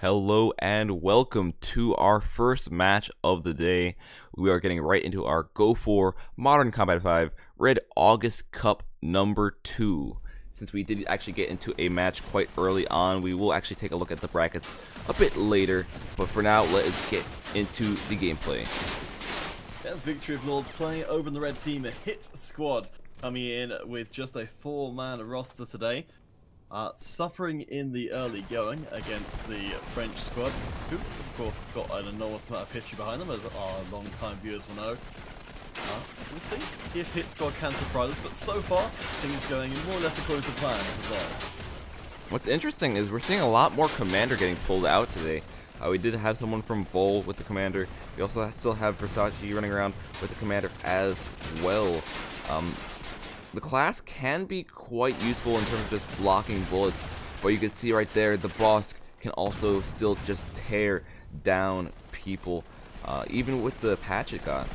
Hello and welcome to our first match of the day. We are getting right into our Go4 Modern Combat 5 Red August Cup number 2. Since we did actually get into a match quite early on, we will actually take a look at the brackets a bit later. But for now, let's get into the gameplay. Yeah, Victory of Lords playing over in the red team, a hit squad coming in with just a 4-man roster today. Suffering in the early going against the French squad, who of course have got an enormous amount of history behind them, as our long-time viewers will know. We'll see if Hit Squad can surprise us, but so far things going more or less according to plan as well. What's interesting is we're seeing a lot more Commander getting pulled out today. We did have someone from Vol with the Commander. We also still have Versace running around with the Commander as well. The class can be quite useful in terms of just blocking bullets, but you can see right there the boss can also still just tear down people, even with the patch it got.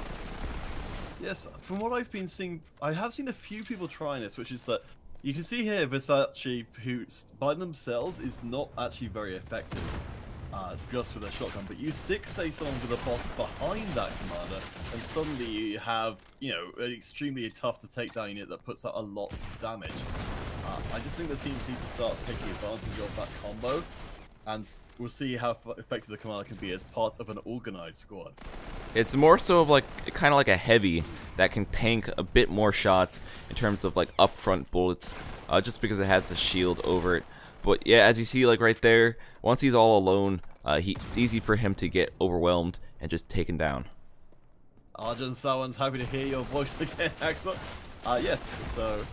Yes, from what I've been seeing, I have seen a few people trying this, which is that you can see here Versace, who by themselves is not actually very effective. Just with a shotgun, but you stick, say, someone with a boss behind that commander, and suddenly you have, you know, an extremely tough to take down unit that puts out a lot of damage. I just think the teams need to start taking advantage of that combo, and we'll see how effective the commander can be as part of an organized squad. It's more so of like kind of like a heavy that can tank a bit more shots in terms of like upfront bullets, just because it has the shield over it. But yeah, as you see, like right there, once he's all alone, it's easy for him to get overwhelmed and just taken down. Arjun Sawan's happy to hear your voice again, Haxor. Yes, so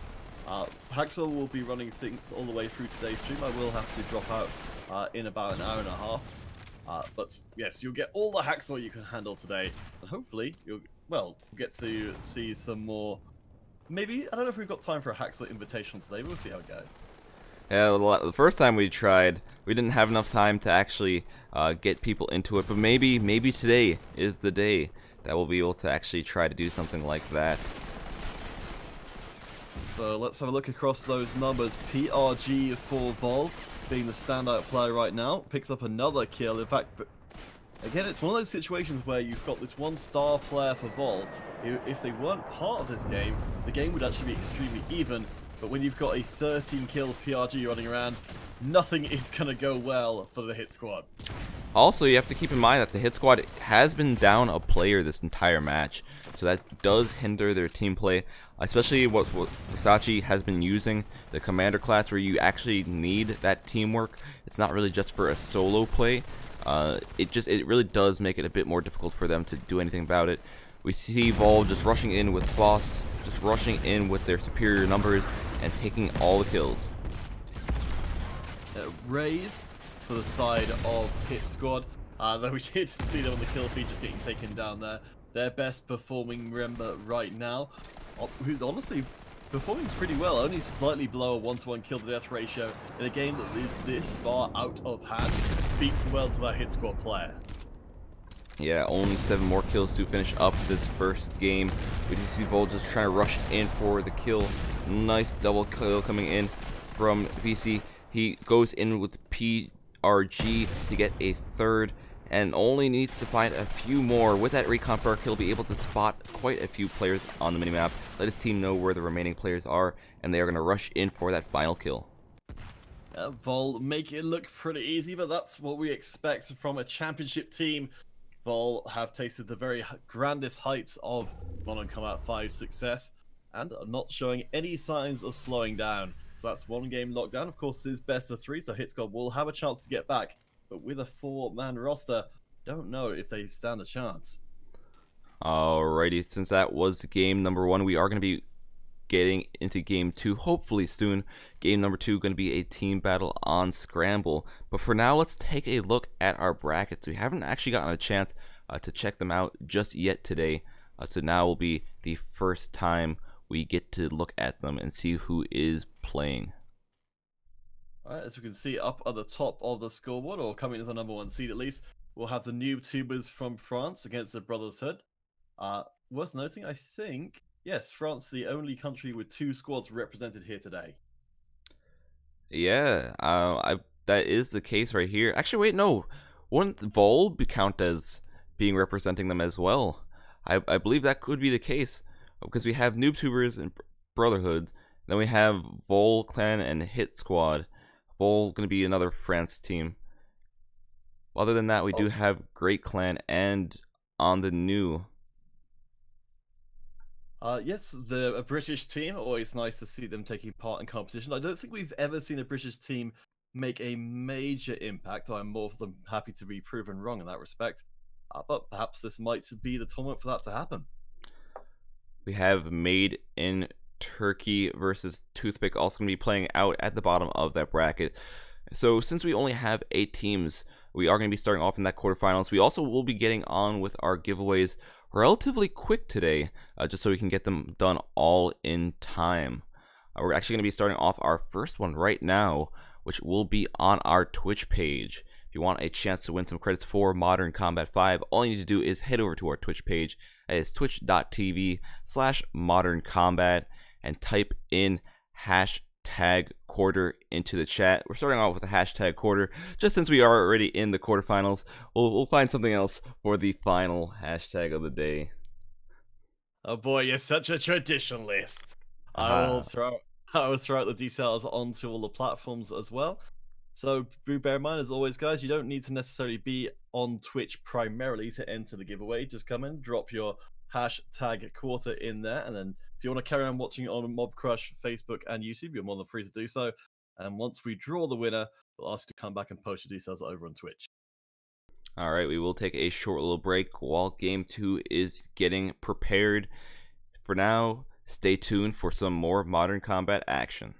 Haxor will be running things all the way through today's stream. I will have to drop out in about an hour and a half. But yes, you'll get all the Haxor you can handle today, and hopefully you'll get to see some more. Maybe, I don't know if we've got time for a Haxor invitation today. We'll see how it goes. Yeah, the first time we tried, we didn't have enough time to actually get people into it, but maybe today is the day that we'll be able to actually try to do something like that. So let's have a look across those numbers. PRG for Vol, being the standout player right now, picks up another kill. In fact, again, it's one of those situations where you've got this one star player for Vol. If they weren't part of this game, the game would actually be extremely even. But when you've got a 13-kill PRG running around, nothing is going to go well for the Hit Squad. Also, you have to keep in mind that the Hit Squad has been down a player this entire match, so that does hinder their team play, especially what Versace has been using, the Commander class, where you actually need that teamwork. It's not really just for a solo play. It really does make it a bit more difficult for them to do anything about it. We see Vol just rushing in with boss, just rushing in with their superior numbers and taking all the kills. Raise for the side of Hit Squad, though we did see them on the kill feed just getting taken down there. Their best performing member right now, who's honestly performing pretty well, only slightly below a 1-to-1 kill to death ratio in a game that is this far out of hand, speaks well to that Hit Squad player. Yeah, only 7 more kills to finish up this first game. We do see Vol just trying to rush in for the kill. Nice double kill coming in from VC. He goes in with PRG to get a third and only needs to find a few more. With that recon perk, he'll be able to spot quite a few players on the minimap, let his team know where the remaining players are, and they are going to rush in for that final kill. Vol make it look pretty easy, but that's what we expect from a championship team. Vol have tasted the very grandest heights of Modern Combat 5 success and are not showing any signs of slowing down. So that's one game lockdown. Of course, it's best of 3, so Hit Squad will have a chance to get back. But with a 4-man roster, don't know if they stand a chance. Alrighty, since that was game number 1, we are going to be getting into game 2 hopefully soon. Game number 2 going to be a team battle on Scramble, but for now let's take a look at our brackets. We haven't actually gotten a chance to check them out just yet today, so now will be the first time we get to look at them and see who is playing. Alright, as we can see up at the top of the scoreboard, or coming as a #1 seed at least, we'll have the Noob Tubers from France against the Brotherhood. Worth noting, I think, yes, France is the only country with 2 squads represented here today. Yeah, I that is the case right here. Actually, wait, no. Wouldn't Vol count as being representing them as well? I believe that could be the case, because we have NoobTubers and Brotherhoods. Then we have Vol Clan and Hit Squad. Vol going to be another France team. Other than that, we do have Great Clan and On the New. Yes, a British team. Always nice to see them taking part in competition. I don't think we've ever seen a British team make a major impact. I'm more than happy to be proven wrong in that respect. But perhaps this might be the tournament for that to happen. We have Made in Turkey versus Toothpick also going to be playing out at the bottom of that bracket. So since we only have 8 teams, we are going to be starting off in that quarterfinals. We also will be getting on with our giveaways relatively quick today, just so we can get them done all in time. We're actually going to be starting off our first one right now, which will be on our Twitch page. If you want a chance to win some credits for Modern Combat 5, all you need to do is head over to our Twitch page. That is twitch.tv/moderncombat and type in hashtag quarter into the chat. We're starting off with a hashtag quarter, just since we are already in the quarterfinals. We'll find something else for the final hashtag of the day. Oh boy, you're such a traditionalist. I will throw out the details onto all the platforms as well. So do bear in mind, as always, guys, you don't need to necessarily be on Twitch primarily to enter the giveaway. Just come in, drop your hashtag quarter in there, and then if you want to carry on watching on Mob Crush, Facebook, and YouTube, you're more than free to do so. And once we draw the winner, we'll ask you to come back and post your details over on Twitch. All right, we will take a short little break while Game 2 is getting prepared. For now, stay tuned for some more Modern Combat action.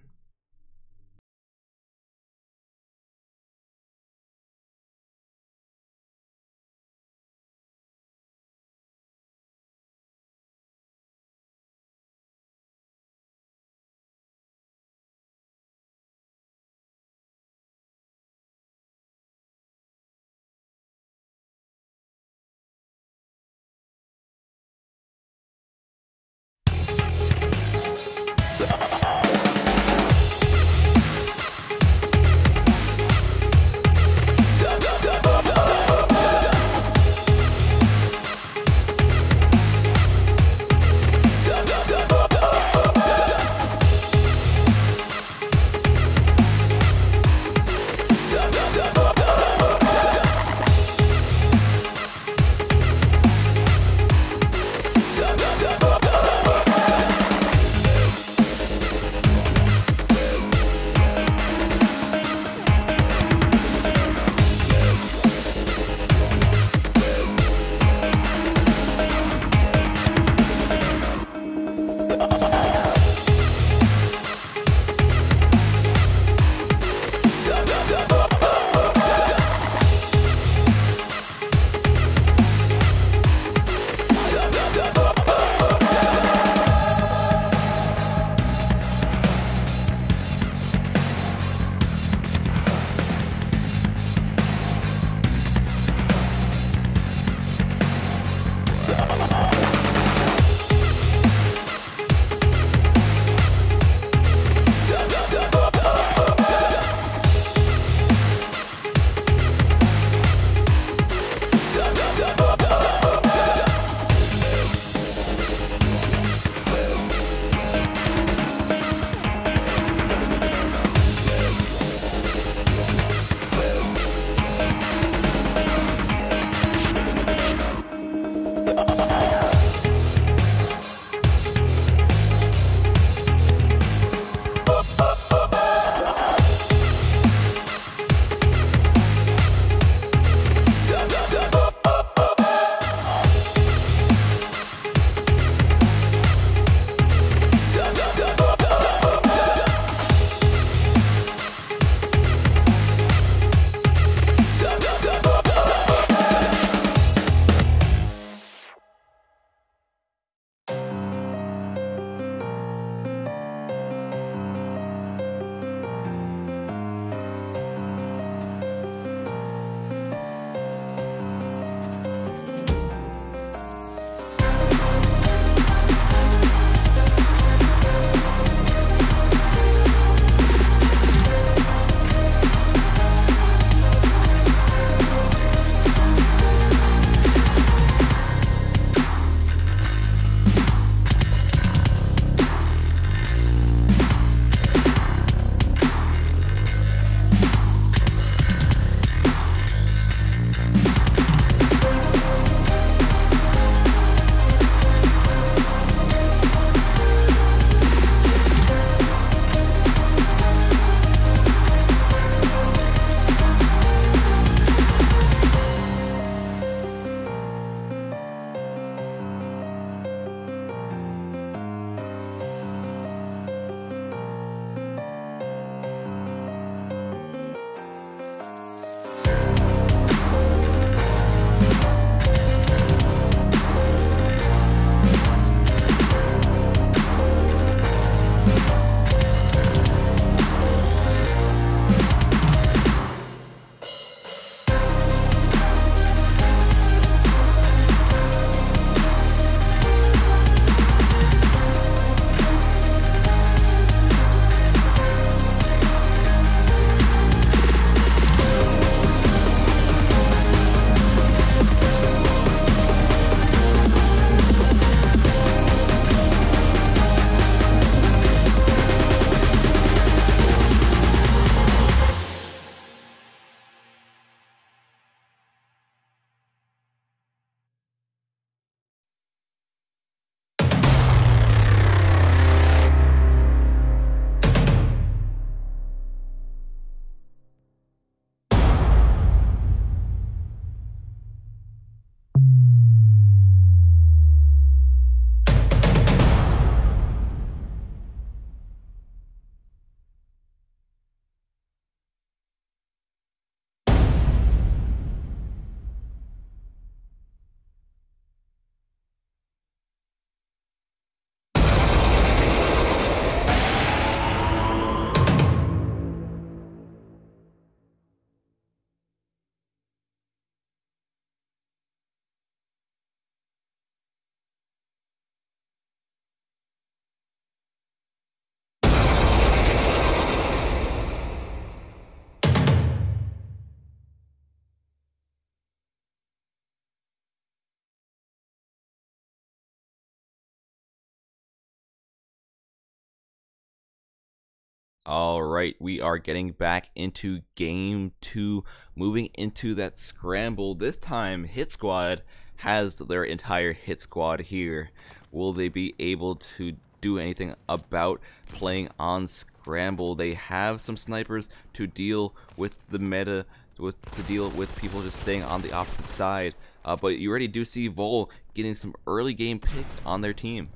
All right, we are getting back into game 2, moving into that scramble. This time, Hit Squad has their entire Hit Squad here. Will they be able to do anything about playing on scramble? They have some snipers to deal with the meta, to deal with people just staying on the opposite side. But you already do see Vol getting some early game picks on their team.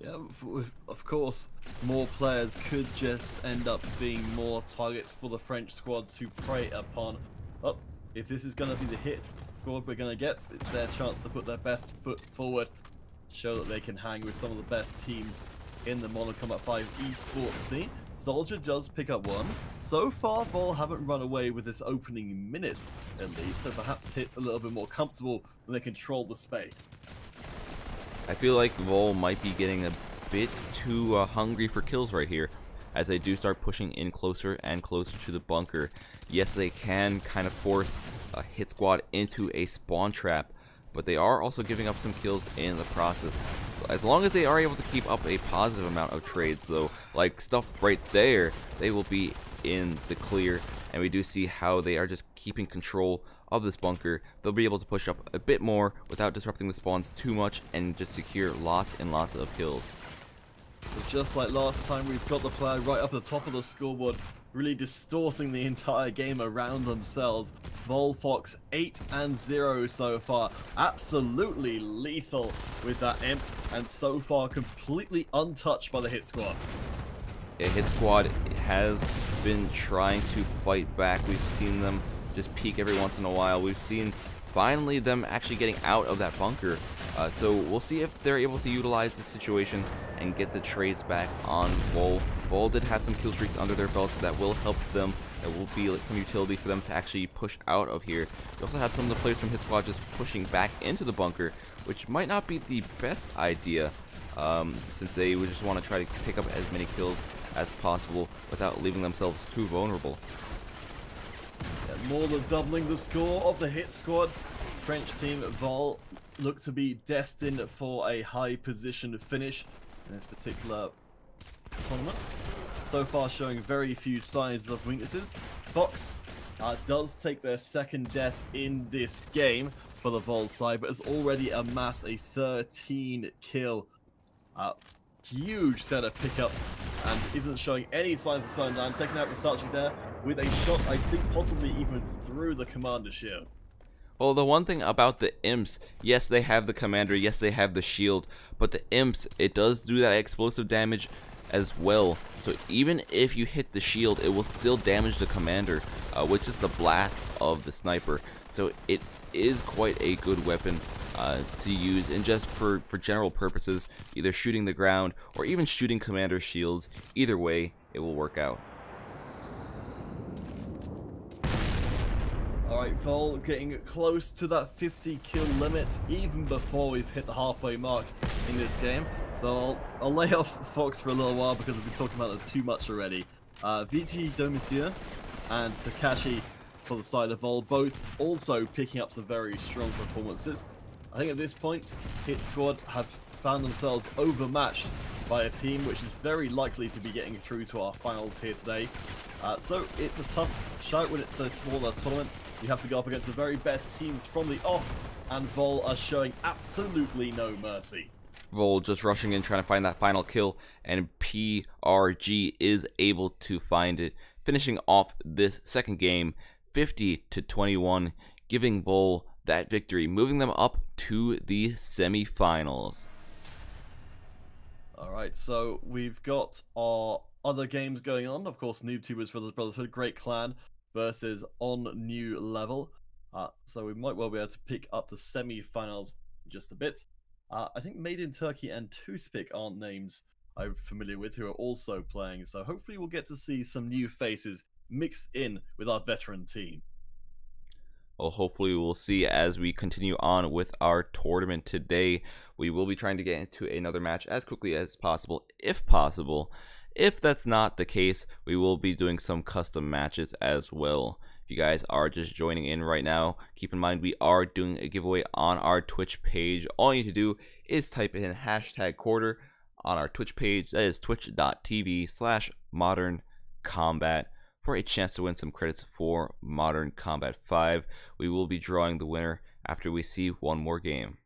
Yeah, of course, more players could just end up being more targets for the French squad to prey upon. Oh, if this is going to be the hit squad we're going to get, it's their chance to put their best foot forward, show that they can hang with some of the best teams in the Modern Combat 5 esports scene. Soldier does pick up one. So far, Vol haven't run away with this opening minute, at least, so perhaps Hit's a little bit more comfortable when they control the space. I feel like Vol might be getting a bit too hungry for kills right here, as they do start pushing in closer and closer to the bunker. Yes, they can kind of force a Hit Squad into a spawn trap, but they are also giving up some kills in the process. As long as they are able to keep up a positive amount of trades, though, like stuff right there, they will be in the clear, and we do see how they are just keeping control of this bunker. They'll be able to push up a bit more without disrupting the spawns too much and just secure lots and lots of kills. But just like last time, we've got the player right up at the top of the scoreboard, really distorting the entire game around themselves. Volfox 8-0 so far, absolutely lethal with that imp, and so far completely untouched by the Hit Squad. Yeah, Hit Squad has been trying to fight back. We've seen them just peek every once in a while. We've seen finally them actually getting out of that bunker. So we'll see if they're able to utilize the situation and get the trades back on Vol. Vol did have some kill streaks under their belt, so that will help them. That will be like some utility for them to actually push out of here. We also have some of the players from Hit Squad just pushing back into the bunker, which might not be the best idea, since they would just want to try to pick up as many kills as possible without leaving themselves too vulnerable. And more than doubling the score of the Hit Squad, French team Vol look to be destined for a high position finish in this particular tournament. So far showing very few signs of weaknesses. Fox does take their second death in this game for the Vol side, but has already amassed a 13 kill. Huge set of pickups, and isn't showing any signs of slowing down. Taking out Versace there with a shot, I think possibly even through the commander shield. Well, the one thing about the imps, yes, they have the commander, yes, they have the shield, but the imps, it does do that explosive damage as well. So even if you hit the shield, it will still damage the commander, which is the blast of the sniper. So it is quite a good weapon to use, and just for general purposes, either shooting the ground or even shooting commander shields. Either way, it will work out. Alright, Vol getting close to that 50 kill limit even before we've hit the halfway mark in this game. So I'll lay off Fox for a little while because we've been talking about it too much already. Vici Domicier and Takashi for the side of Vol, both also picking up some very strong performances. I think at this point, Hit Squad have found themselves overmatched by a team which is very likely to be getting through to our finals here today. So it's a tough shout when it's a smaller tournament. You have to go up against the very best teams from the off, and Vol are showing absolutely no mercy. Vol just rushing in, trying to find that final kill, and PRG is able to find it, finishing off this second game 50-21, giving Vol that victory, moving them up to the semifinals. Alright, so we've got our other games going on. Of course, NoobTubers for the Brotherhood, Great Clan versus On New Level. So we might well be able to pick up the semi-finals in just a bit. I think Made in Turkey and Toothpick aren't names I'm familiar with who are also playing, so hopefully we'll get to see some new faces mixed in with our veteran team. Well, hopefully we'll see as we continue on with our tournament today. We will be trying to get into another match as quickly as possible, if possible. If that's not the case, we will be doing some custom matches as well. If you guys are just joining in right now, keep in mind we are doing a giveaway on our Twitch page. All you need to do is type in #quarter on our Twitch page. That is twitch.tv/modern combat for a chance to win some credits for Modern Combat 5. We will be drawing the winner after we see one more game.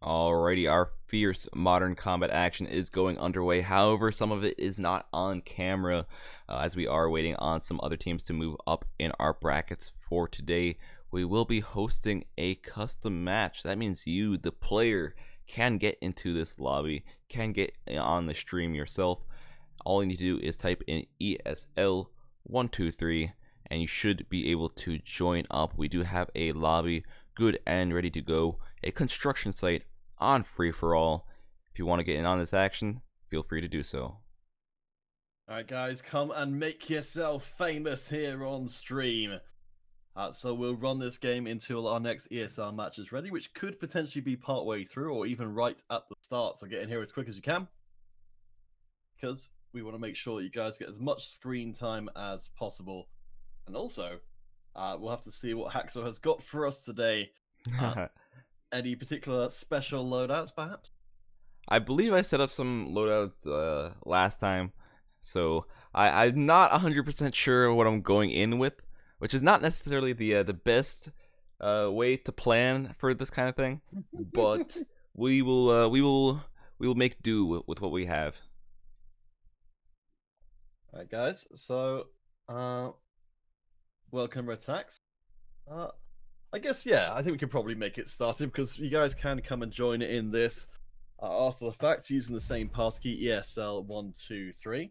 Alrighty, our fierce modern combat action is going underway. However, some of it is not on camera as we are waiting on some other teams to move up in our brackets for today. We will be hosting a custom match. That means you, the player, can get into this lobby, can get on the stream yourself. All you need to do is type in ESL123 and you should be able to join up. We do have a lobby good and ready to go, a construction site on free-for-all. If you want to get in on this action, feel free to do so. Alright guys, come and make yourself famous here on stream. So we'll run this game until our next ESL match is ready, which could potentially be partway through or even right at the start. So get in here as quick as you can, because we want to make sure you guys get as much screen time as possible. And also, we'll have to see what Haxo has got for us today. Any particular special loadouts, perhaps? I believe I set up some loadouts last time, so I'm not 100% sure what I'm going in with, which is not necessarily the best way to plan for this kind of thing, but we will make do with what we have. All right, guys. So, welcome, Retax. I guess, yeah, I think we can probably make it started because you guys can come and join in this after the fact using the same passkey ESL123.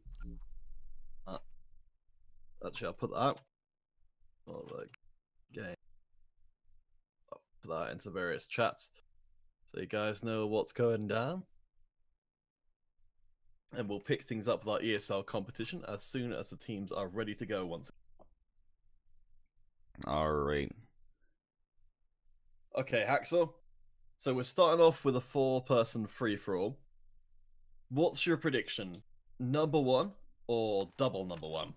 Actually, I'll put that out. Oh, the game. I'll put that into various chats so you guys know what's going down. And we'll pick things up with our ESL competition as soon as the teams are ready to go once. Alright. Okay, Haxel. So we're starting off with a 4-person free-for-all. What's your prediction? Number 1 or double number 1?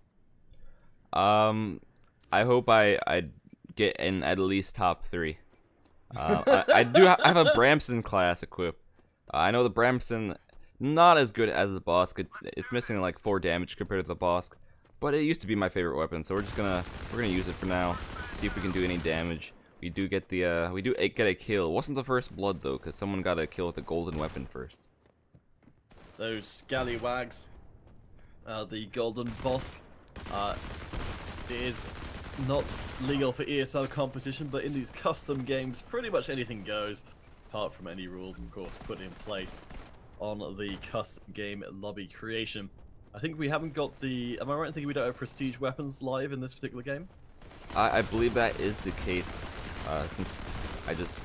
I hope I get in at least top 3. I have a Bramson class equipped. I know the Bramson not as good as the Bosk. It's missing like 4 damage compared to the Bosk, but it used to be my favorite weapon, so we're gonna use it for now. See if we can do any damage. We do get get a kill. It wasn't the first blood though, because someone got a kill with a golden weapon first. Those scallywags. The golden Bosk is not legal for ESL competition, but in these custom games, pretty much anything goes, apart from any rules, of course, put in place on the custom game lobby creation. I think we haven't got the... Am I right in thinking we don't have prestige weapons live in this particular game? I believe that is the case, since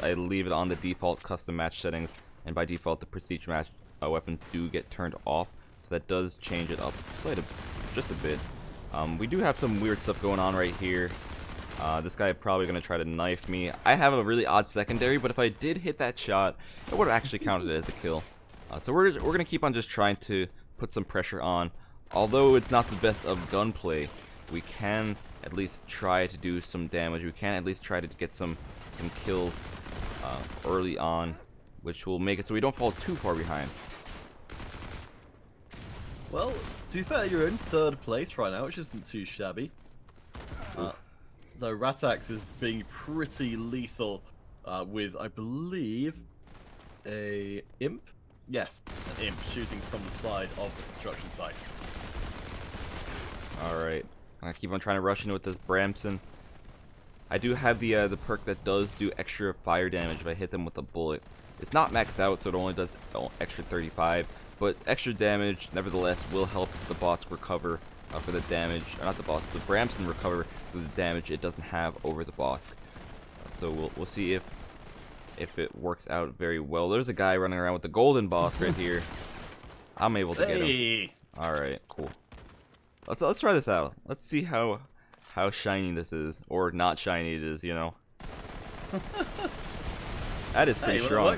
I leave it on the default custom match settings, and by default the prestige match weapons do get turned off, so that does change it up just a bit. We do have some weird stuff going on right here. This guy probably going to try to knife me. I have a really odd secondary, but if I did hit that shot, it would have actually counted as a kill. So we're going to keep on just trying to put some pressure on. Although it's not the best of gunplay, we can at least try to do some damage. We can at least try to get some kills early on, which will make it so we don't fall too far behind. Well, to be fair, you're in 3rd place right now, which isn't too shabby. Though Ratax is being pretty lethal with, I believe, a imp? Yes, an imp shooting from the side of the construction site. Alright, I keep on trying to rush in with this Bramson. I do have the perk that does do extra fire damage if I hit them with a bullet. It's not maxed out, so it only does extra 35, but extra damage nevertheless will help the boss recover for the damage, or not the boss, the Bramson recover for the damage it doesn't have over the boss. So we'll see if it works out very well. There's a guy running around with the golden boss right here. I'm able to get him. Alright, cool. Let's try this out. Let's see how shiny this is, or not shiny it is, you know. That is pretty strong.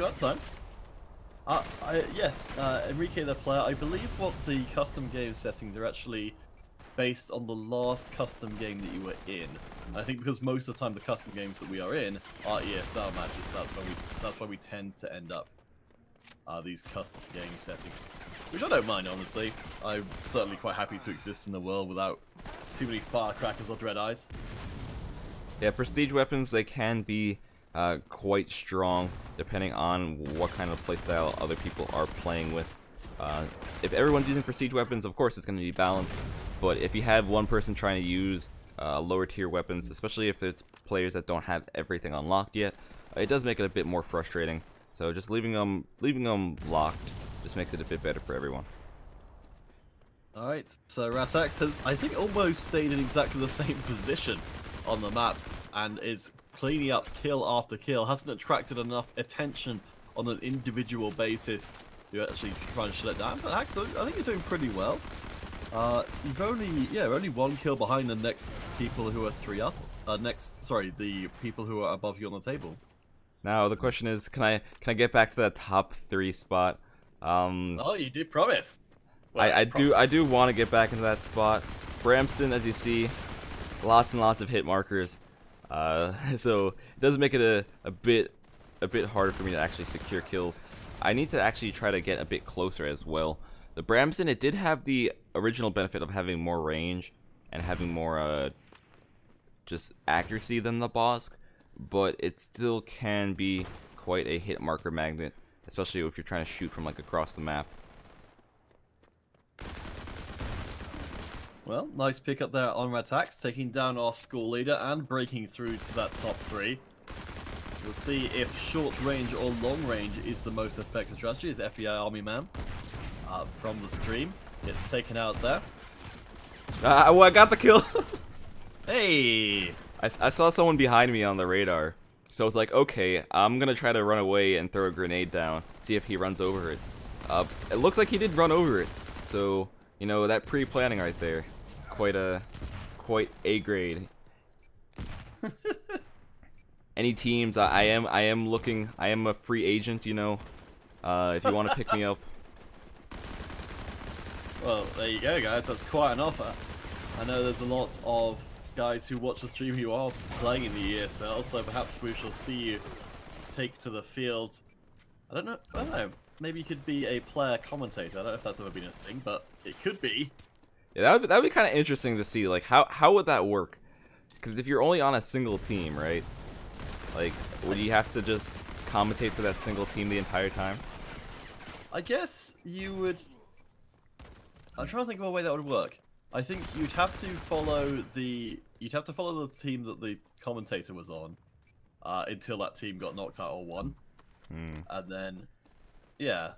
Yes, Enrique the player, I believe what the custom game settings are actually based on the last custom game that you were in. I think because most of the time the custom games that we are in are ESL matches, that's why we tend to end up these custom game settings. Which I don't mind, honestly. I'm certainly quite happy to exist in the world without too many firecrackers or dread eyes. Yeah, prestige weapons, they can be quite strong, depending on what kind of playstyle other people are playing with. If everyone's using prestige weapons, of course it's going to be balanced, but if you have one person trying to use lower tier weapons, especially if it's players that don't have everything unlocked yet, it does make it a bit more frustrating. So just leaving them locked just makes it a bit better for everyone. Alright, so Ratax has, I think, almost stayed in exactly the same position on the map, and is cleaning up kill after kill. Hasn't attracted enough attention on an individual basis to actually try and shut it down. But Hax, I think you're doing pretty well. You've only one kill behind the next people who are 3 up. The people who are above you on the table. Now the question is, can I get back to that top 3 spot? Oh, you did promise. Well, I do want to get back into that spot. Bramston, as you see, lots and lots of hit markers, so it does make it a bit harder for me to actually secure kills. I need to actually try to get a bit closer as well. The Bramston, it did have the original benefit of having more range and having more just accuracy than the Bosk, but it still can be quite a hit marker magnet, especially if you're trying to shoot from like across the map. Well, nice pick up there on Ratax, taking down our score leader and breaking through to that top 3. We'll see if short range or long range is the most effective strategy, as FBI Army Man from the stream gets taken out there. Well, I got the kill. Hey! I saw someone behind me on the radar, so I was like, okay, I'm gonna try to run away and throw a grenade down, see if he runs over it. It looks like he did run over it, so you know, that pre-planning right there, quite A grade. Any teams? I am looking. I am a free agent, you know. If you want to pick me up. Well, there you go, guys. That's quite an offer. I know there's a lot of guys who watch the stream who are playing in the ESL, so perhaps we shall see you take to the fields. I don't know. Maybe you could be a player commentator. I don't know if that's ever been a thing, but it could be. Yeah, that would be kind of interesting to see. Like, how would that work? Because if you're only on a single team, right? Like, would you have to just commentate for that single team the entire time? I guess you would. I'm trying to think of a way that would work. I think you'd have to follow the team that the commentator was on until that team got knocked out or won, and then yeah.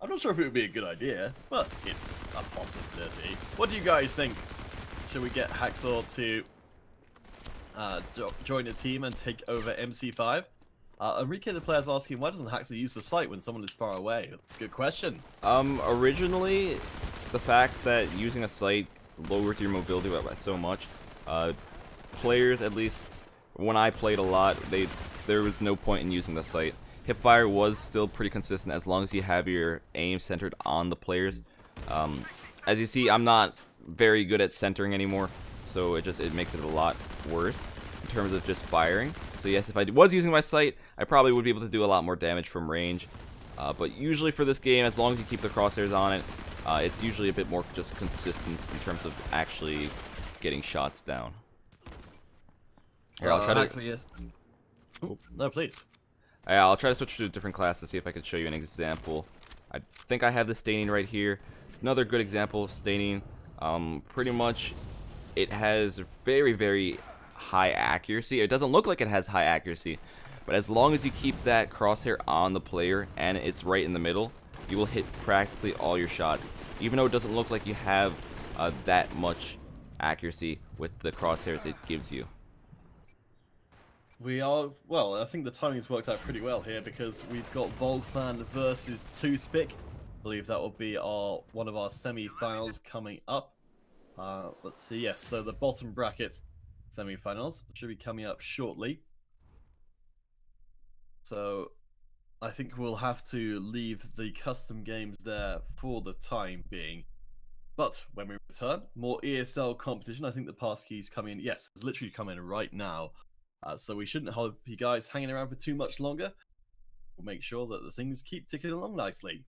I'm not sure if it would be a good idea, but it's a possibility. What do you guys think? Should we get Hacksaw to join a team and take over MC5? Enrique the player's asking, why doesn't Hacksaw use the site when someone is far away? That's a good question. Originally, the fact that using a site lowers your mobility by so much, players, at least when I played a lot, there was no point in using the site. Hipfire was still pretty consistent as long as you have your aim centered on the players. As you see, I'm not very good at centering anymore, so it makes it a lot worse in terms of just firing. So yes, if I was using my sight, I probably would be able to do a lot more damage from range. But usually for this game, as long as you keep the crosshairs on it, it's usually a bit more just consistent in terms of actually getting shots down. Here, I'll try to. Actually, yes. Oh, no, please. Yeah, I'll try to switch to a different class to see if I can show you an example. I think I have the staining right here. Another good example of staining. Pretty much, it has very, very high accuracy. It doesn't look like it has high accuracy, but as long as you keep that crosshair on the player and it's right in the middle, you will hit practically all your shots, even though it doesn't look like you have that much accuracy with the crosshairs it gives you. Well, I think the timing's worked out pretty well here because we've got Volclan versus Toothpick. I believe that will be one of our semi-finals coming up. Let's see, yes, so the bottom bracket semi-finals should be coming up shortly. So I think we'll have to leave the custom games there for the time being. But when we return, more ESL competition. I think the passkey's coming in. Yes, it's literally coming in right now. So we shouldn't have you guys hanging around for too much longer. We'll make sure that the things keep ticking along nicely.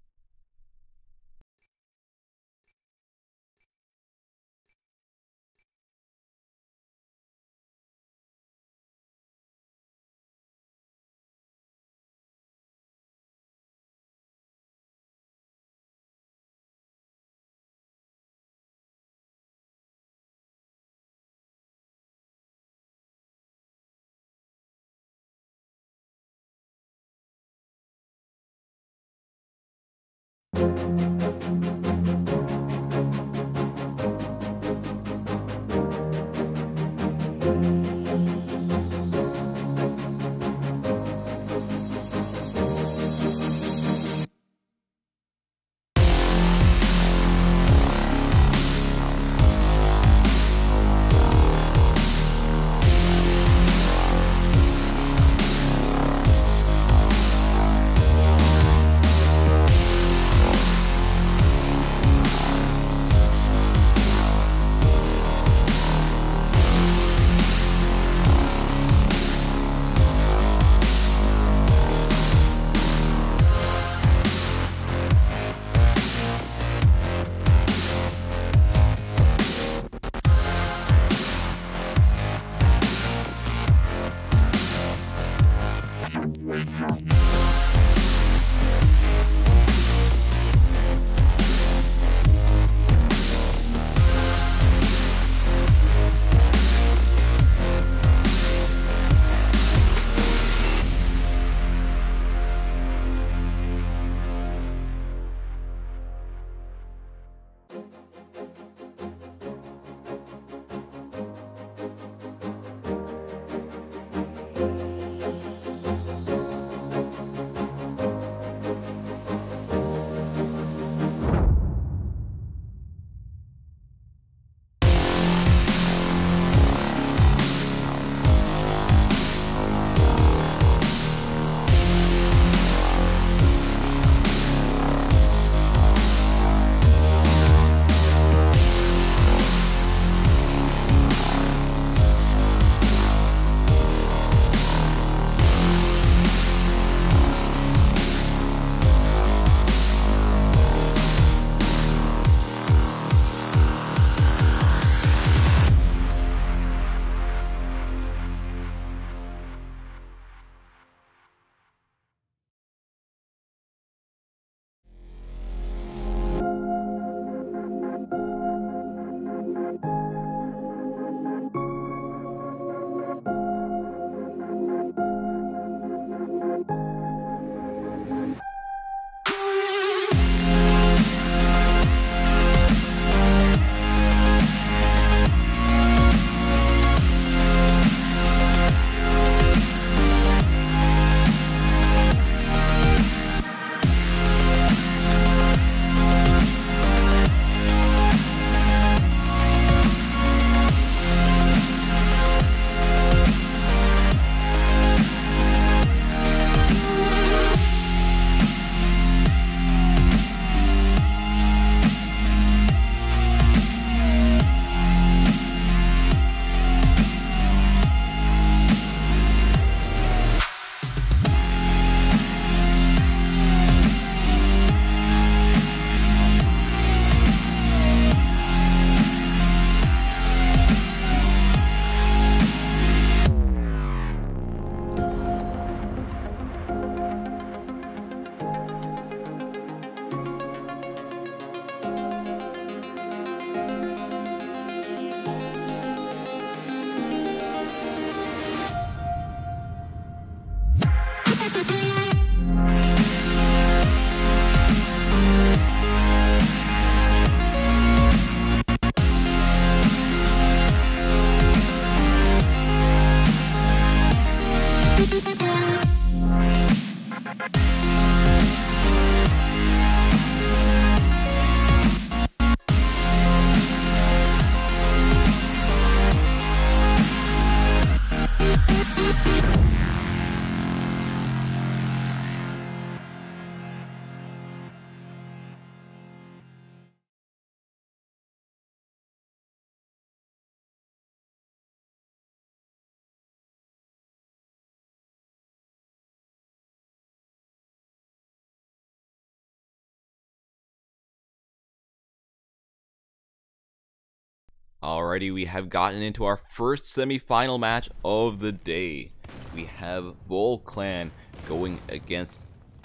Alrighty, we have gotten into our first semi-final match of the day. We have Bull Clan going against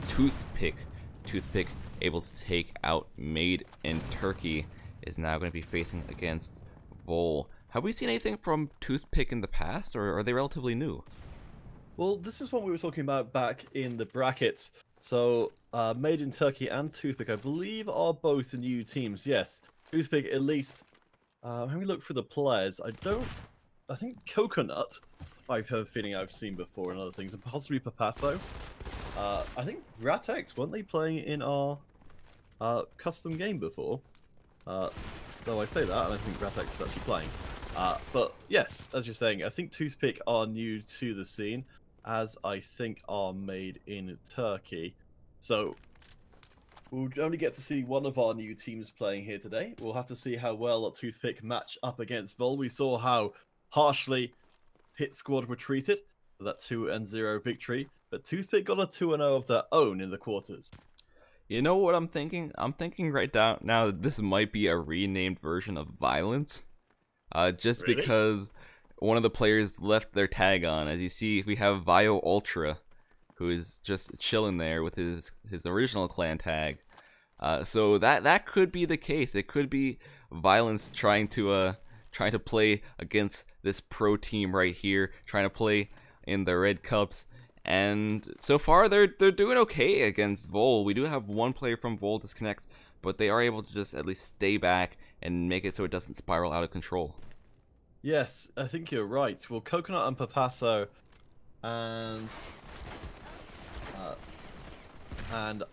Toothpick. Toothpick, able to take out Made in Turkey, is now going to be facing against Vol. Have we seen anything from Toothpick in the past, or are they relatively new? Well, this is what we were talking about back in the brackets. So, Made in Turkey and Toothpick, I believe, are both new teams. Yes, Toothpick at least. Let me look through the players. I think Coconut, I've heard feeling I've seen before and other things, and possibly Papasso. I think Ratex, weren't they playing in our custom game before? Though I say that, and I think Ratex is actually playing. But yes, as you're saying, I think Toothpick are new to the scene, as I think are Made in Turkey. So we'll only get to see one of our new teams playing here today. We'll have to see how well Toothpick match up against Vol. We saw how harshly Hit Squad were treated for that 2-0 victory, but Toothpick got a 2-0 of their own in the quarters. You know what I'm thinking? I'm thinking right now that this might be a renamed version of Violence. Just Really? because one of the players left their tag on. As you see, we have Vio Ultra, who is just chilling there with his original clan tag. So that could be the case. It could be Violence trying to play against this pro team right here, trying to play in the Red Cups. And so far, they're doing okay against Vol. We do have one player from Vol disconnect, but they are able to just at least stay back and make it so it doesn't spiral out of control. Yes, I think you're right. Well, Coconut and Papasso and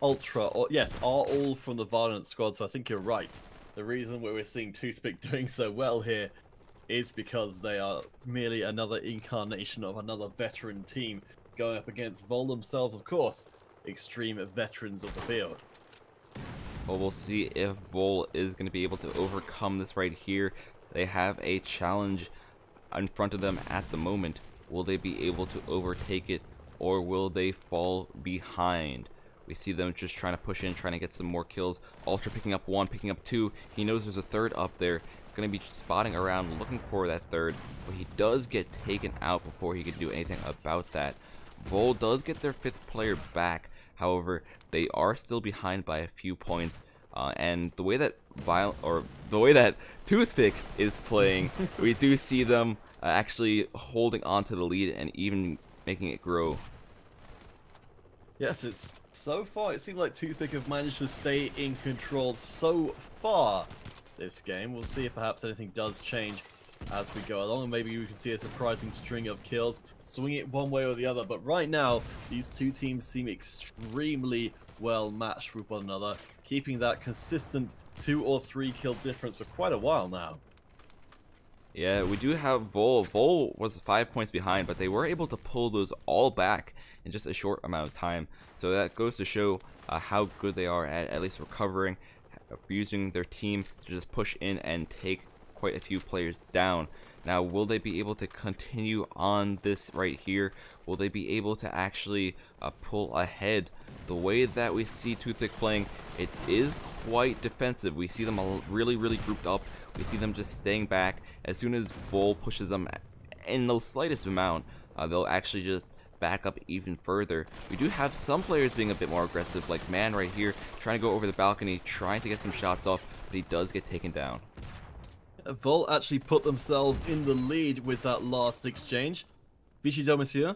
Ultra, yes, are all from the Violent squad, so I think you're right. The reason why we're seeing Toothpick doing so well here is because they are merely another incarnation of another veteran team going up against Vol themselves, of course, extreme veterans of the field. Well, we'll see if Vol is going to be able to overcome this right here. They have a challenge in front of them at the moment. Will they be able to overtake it, or will they fall behind? We see them just trying to push in, trying to get some more kills. Ultra picking up one, picking up two. He knows there's a third up there. Going to be spotting around, looking for that third, but he does get taken out before he can do anything about that. Vol does get their fifth player back. However, they are still behind by a few points, and the way that Toothpick is playing, we do see them actually holding on to the lead and even making it grow. Yes, it's so far it seems like Toothpick have managed to stay in control so far this game. We'll see if perhaps anything does change as we go along, and maybe we can see a surprising string of kills, swing it one way or the other. But right now, these two teams seem extremely well matched with one another, keeping that consistent 2 or 3 kill difference for quite a while now. Yeah, we do have Vol. Vol was 5 points behind, but they were able to pull those all back in just a short amount of time. So that goes to show how good they are at least recovering, using their team to just push in and take quite a few players down. Now, will they be able to continue on this right here? Will they be able to actually pull ahead? The way that we see Toothpick playing, it is quite defensive. We see them all really grouped up. We see them just staying back. As soon as Vol pushes them in the slightest amount, they'll actually just back up even further. We do have some players being a bit more aggressive, like Man right here, trying to go over the balcony, trying to get some shots off, but he does get taken down. Vol actually put themselves in the lead with that last exchange. Vichy Domicieux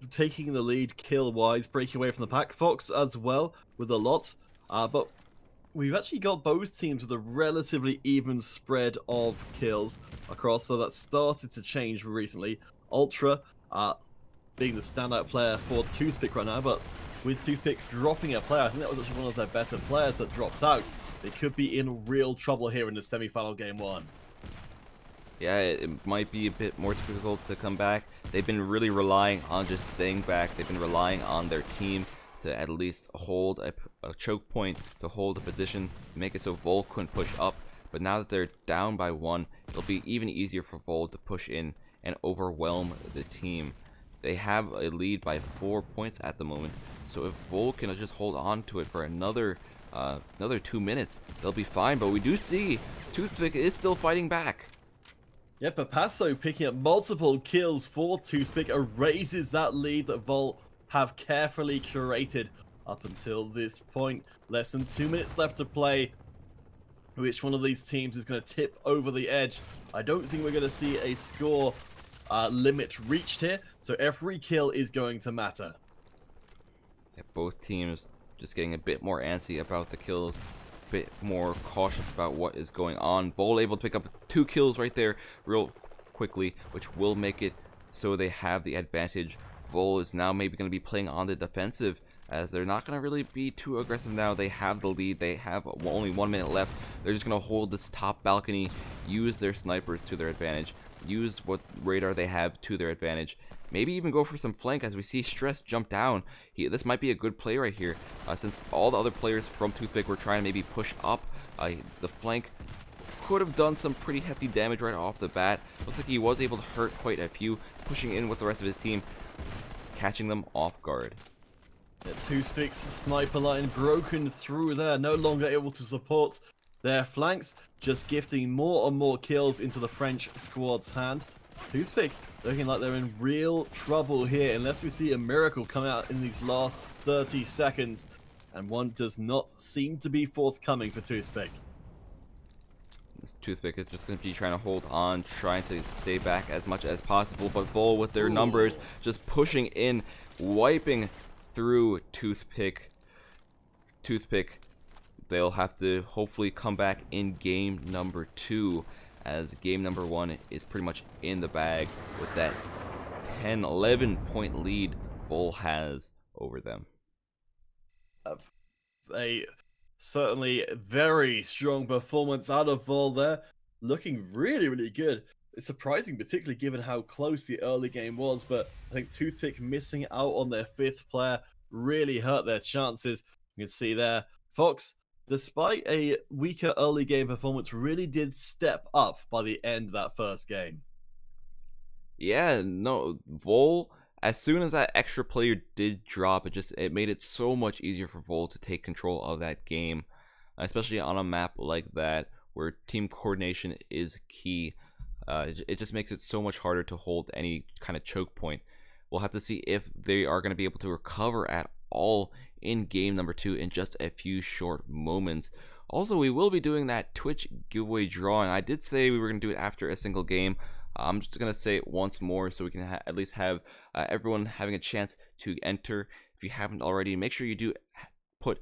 taking the lead kill-wise, breaking away from the pack. Fox as well with a lot. But we've actually got both teams with a relatively even spread of kills across, so that started to change recently. Ultra being the standout player for Toothpick right now, but with Toothpick dropping a player, I think that was actually one of their better players that dropped out. They could be in real trouble here in the semi-final game 1. Yeah, it might be a bit more difficult to come back. They've been really relying on just staying back. They've been relying on their team to at least hold a choke point, to hold a position, make it so Vol couldn't push up. But now that they're down by 1, it'll be even easier for Vol to push in and overwhelm the team. They have a lead by 4 points at the moment, so if Vol can just hold on to it for another 2 minutes, they'll be fine. But we do see Toothpick is still fighting back. Yeah, Papasso picking up multiple kills for Toothpick erases that lead that Vol have carefully curated up until this point. Less than 2 minutes left to play. Which one of these teams is going to tip over the edge? I don't think we're going to see a score limit reached here, so every kill is going to matter. both teams just getting a bit more antsy about the kills, a bit more cautious about what is going on. Vol able to pick up 2 kills right there real quickly, which will make it so they have the advantage. Vol is now maybe going to be playing on the defensive, as they're not going to really be too aggressive now. They have the lead. They have only 1 minute left. They're just going to hold this top balcony, use their snipers to their advantage, use what radar they have to their advantage, maybe even go for some flank, as we see Stress jump down. This might be a good play right here, since all the other players from Toothpick were trying to maybe push up. The flank could have done some pretty hefty damage right off the bat. Looks like he was able to hurt quite a few, pushing in with the rest of his team, catching them off guard. The Toothpick's sniper line broken through there, no longer able to support their flanks, just gifting more and more kills into the French squad's hand. Toothpick looking like they're in real trouble here, unless we see a miracle come out in these last 30 seconds, and one does not seem to be forthcoming for Toothpick. This Toothpick is just going to be trying to hold on, trying to stay back as much as possible, but Vol with their numbers just pushing in, wiping through Toothpick. They'll have to hopefully come back in game number 2, as game number 1 is pretty much in the bag with that 10-11 point lead Vol has over them. A certainly very strong performance out of Vol there, looking really good. It's surprising, particularly given how close the early game was, but I think Toothpick missing out on their 5th player really hurt their chances. You can see there, Fox, despite a weaker early game performance, really did step up by the end of that first game. Yeah, no, Vol, as soon as that extra player did drop, it made it so much easier for Vol to take control of that game, especially on a map like that where team coordination is key. It just makes it so much harder to hold any kind of choke point. We'll have to see if they are going to be able to recover at all in game number 2 in just a few short moments. Also, we will be doing that Twitch giveaway drawing. I did say we were going to do it after a single game. I'm just going to say it once more so we can at least have everyone having a chance to enter. If you haven't already, make sure you do put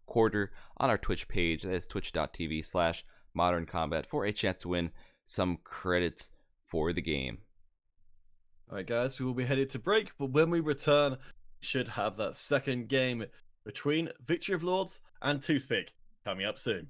#quarter on our Twitch page. That is twitch.tv/moderncombat for a chance to win some credits for the game. Alright guys, we will be headed to break, but when we return, we should have that second game between Victory of Lords and Toothpick coming up soon.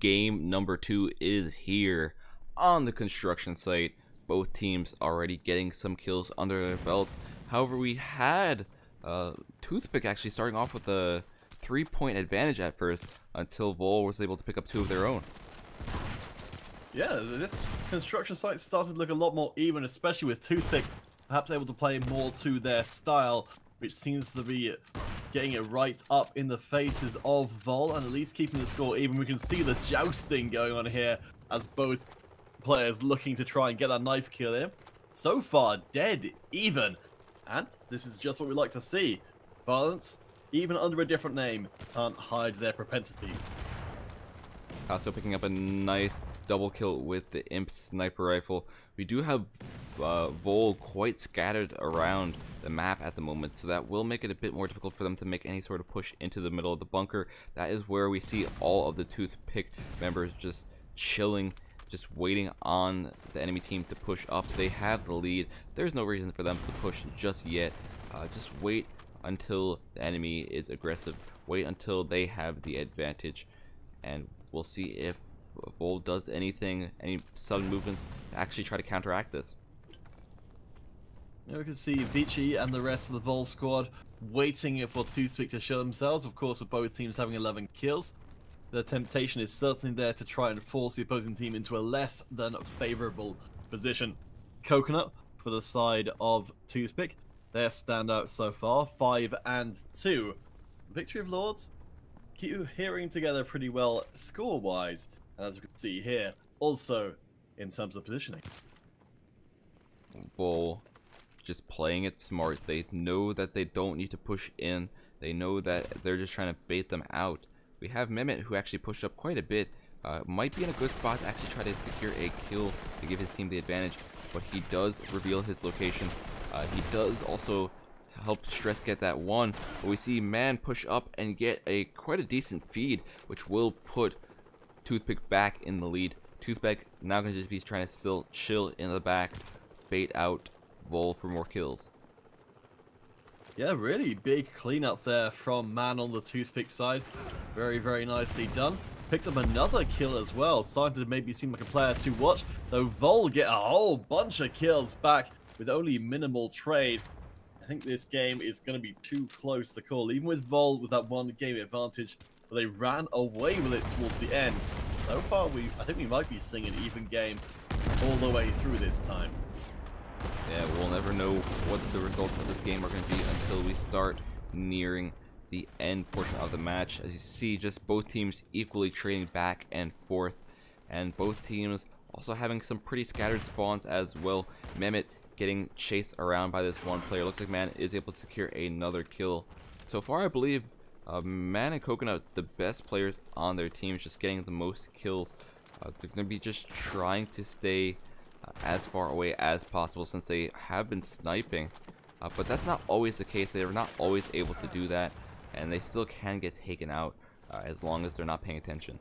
game number 2 is here on the construction site. Both teams already getting some kills under their belt. However, we had Toothpick actually starting off with a 3-point advantage at first until Vol was able to pick up 2 of their own. Yeah, this construction site started to look a lot more even, especially with Toothpick perhaps able to play more to their style, which seems to be getting it right up in the faces of Vol and at least keeping the score even. We can see the jousting going on here as both players looking to try and get that knife kill in. So far, dead even. And this is just what we like to see. Violence, even under a different name, can't hide their propensities. Also picking up a nice double kill with the Imp sniper rifle. We do have Vol quite scattered around the map at the moment, so that will make it a bit more difficult for them to make any sort of push into the middle of the bunker. That is where we see all of the Toothpick members just chilling, just waiting on the enemy team to push up. They have the lead. There's no reason for them to push just yet. Just wait until the enemy is aggressive. Wait until they have the advantage, and we'll see if Vol does anything, any sudden movements to actually try to counteract this. Now we can see Vici and the rest of the Vol squad waiting for Toothpick to show themselves. Of course, with both teams having 11 kills, the temptation is certainly there to try and force the opposing team into a less than favorable position. Coconut for the side of Toothpick, their standout so far, 5 and 2. Victory of Lords keep hearing together pretty well score-wise, and as you can see here, also in terms of positioning. Vol just playing it smart. They know that they don't need to push in. They know that they're just trying to bait them out. We have Mehmet, who actually pushed up quite a bit. Might be in a good spot to actually try to secure a kill to give his team the advantage, but he does reveal his location. He does also help Stress get that one, but we see Man push up and get quite a decent feed, which will put Toothpick back in the lead. Toothpick now going to just be trying to still chill in the back, bait out Vol for more kills. Yeah, really big cleanup there from Man on the Toothpick side. Very, very nicely done. Picks up another kill as well. Starting to maybe seem like a player to watch, though Vol get a whole bunch of kills back with only minimal trade. I think this game is going to be too close to call. Even with Vol with that one game advantage, but they ran away with it towards the end. So far, I think we might be seeing an even game all the way through this time. Yeah, we'll never know what the results of this game are going to be until we start nearing the end portion of the match. As you see, just both teams equally trading back and forth, and both teams also having some pretty scattered spawns as well. Mehmet getting chased around by this one player. Looks like Man is able to secure another kill. So far, I believe Man and Coconut, the best players on their teams, just getting the most kills. They're going to be just trying to stay as far away as possible since they have been sniping, but that's not always the case. They're not always able to do that, and they still can get taken out as long as they're not paying attention.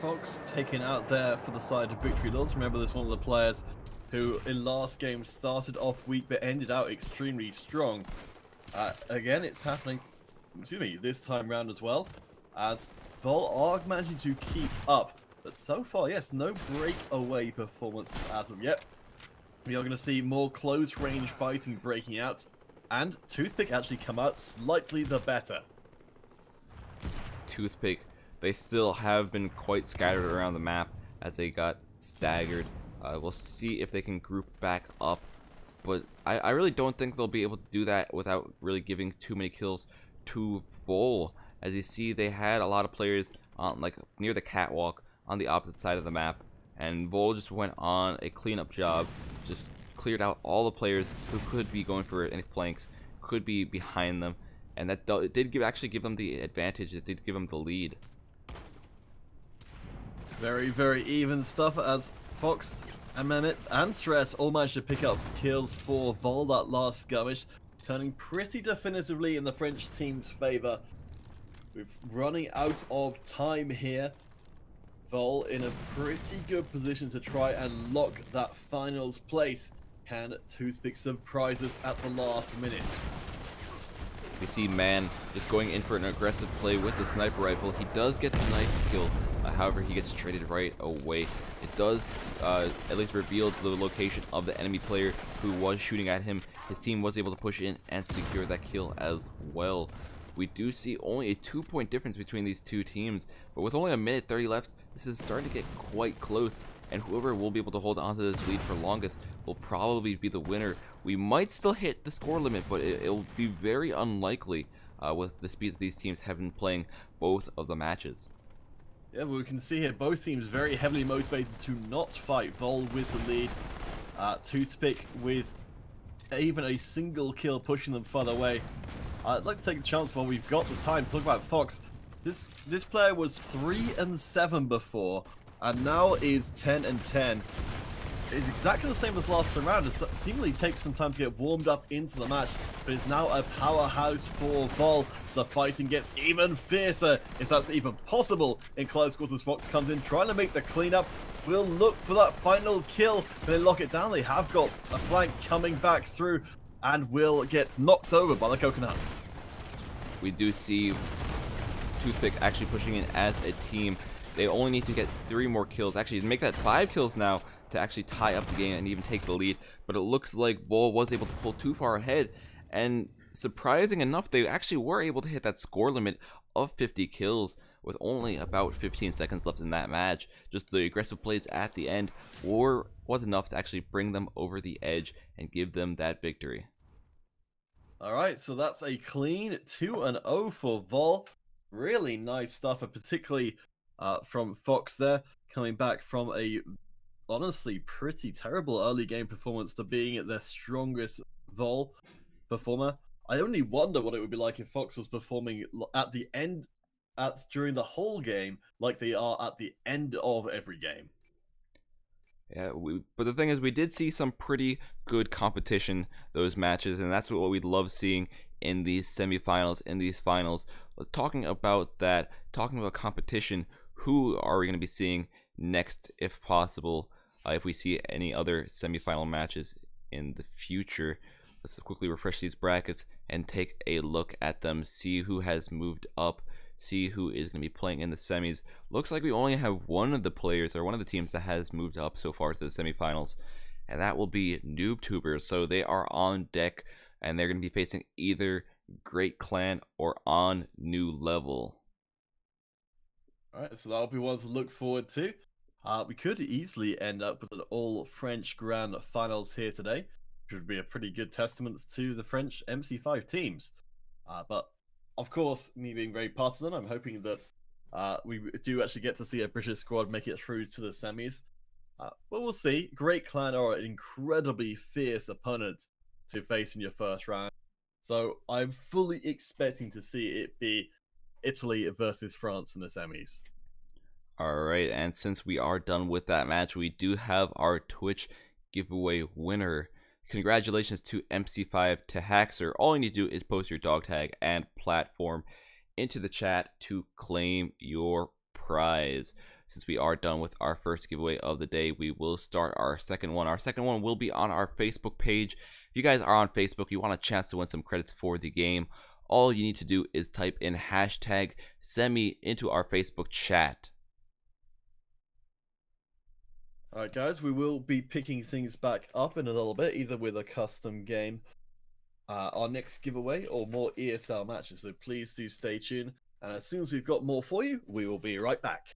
Folks taken out there for the side of Victory Lords. Remember, this one of the players who in last game started off weak but ended out extremely strong. Again, it's happening, excuse me, this time round as well, as Vol are managing to keep up. But so far, yes, no breakaway performance as of yet. We are going to see more close range fighting breaking out, and Toothpick actually come out slightly the better. Toothpick, they still have been quite scattered around the map as they got staggered. We'll see if they can group back up, but I really don't think they'll be able to do that without really giving too many kills to Vol. As you see, they had a lot of players on like near the catwalk on the opposite side of the map, and Vol just went on a cleanup job, just cleared out all the players who could be going for any flanks, could be behind them, and that did actually give them the advantage. It did give them the lead. Very, very even stuff as Fox and Mehmet and Stress all managed to pick up kills for Vol that last skirmish, turning pretty definitively in the French team's favor. We're running out of time here. Vol in a pretty good position to try and lock that finals place. Can Toothpick surprise us at the last minute? We see Man just going in for an aggressive play with the sniper rifle. He does get the knife kill, However, he gets traded right away. It does at least reveal the location of the enemy player who was shooting at him. His team was able to push in and secure that kill as well. We do see only a 2-point difference between these two teams, but with only a minute 30 left, this is starting to get quite close, and whoever will be able to hold on to this lead for longest will probably be the winner. We might still hit the score limit, but it'll be very unlikely with the speed that these teams have been playing both of the matches. Yeah, well, we can see here both teams very heavily motivated to not fight. Vol with the lead, Toothpick with even a single kill pushing them further away. I'd like to take the chance while we've got the time to talk about Fox. This player was 3-7 before, and now is 10-10. It's exactly the same as last round. It seemingly takes some time to get warmed up into the match, but is now a powerhouse for Vol. So the fighting gets even fiercer, if that's even possible. In close quarters, Fox comes in trying to make the cleanup. We'll look for that final kill. When they lock it down, they have got a flank coming back through and will get knocked over by the Coconut. We do see Toothpick actually pushing in as a team. They only need to get 3 more kills. Actually, make that 5 kills now to actually tie up the game and even take the lead. But it looks like Vol was able to pull too far ahead. And surprising enough, they actually were able to hit that score limit of 50 kills with only about 15 seconds left in that match. Just the aggressive plays at the end was enough to actually bring them over the edge and give them that victory. Alright, so that's a clean 2-0 for Vol. Really nice stuff, and particularly from Fox there, coming back from a honestly pretty terrible early game performance to being their strongest Vol performer. I only wonder what it would be like if Fox was performing at the end, during the whole game, like they are at the end of every game. Yeah, but the thing is, we did see some pretty good competition those matches, and that's what we love seeing in these semifinals, in these finals. Talking about competition, who are we going to be seeing next, if possible, if we see any other semifinal matches in the future? Let's quickly refresh these brackets and take a look at them, see who has moved up, see who is going to be playing in the semis. Looks like we only have one of the players, or one of the teams, that has moved up so far to the semifinals, and that will be NoobTubers. So they are on deck, and they're going to be facing either Great Clan or On New Level. Alright, so that'll be one to look forward to. We could easily end up with an all-French Grand Finals here today, which would be a pretty good testament to the French MC5 teams. But of course, me being very partisan, I'm hoping that we do actually get to see a British squad make it through to the semis. But we'll see. Great Clan are an incredibly fierce opponent to face in your first round. So I'm fully expecting to see it be Italy versus France in the semis. Alright, and since we are done with that match, we do have our Twitch giveaway winner. Congratulations to MC5 to Haxer. All you need to do is post your dog tag and platform into the chat to claim your prize. Since we are done with our first giveaway of the day, we will start our second one. Our second one will be on our Facebook page. If you guys are on Facebook, you want a chance to win some credits for the game, all you need to do is type in hashtag Semi into our Facebook chat. Alright guys, we will be picking things back up in a little bit, either with a custom game, our next giveaway, or more ESL matches, so please do stay tuned, and as soon as we've got more for you, we will be right back.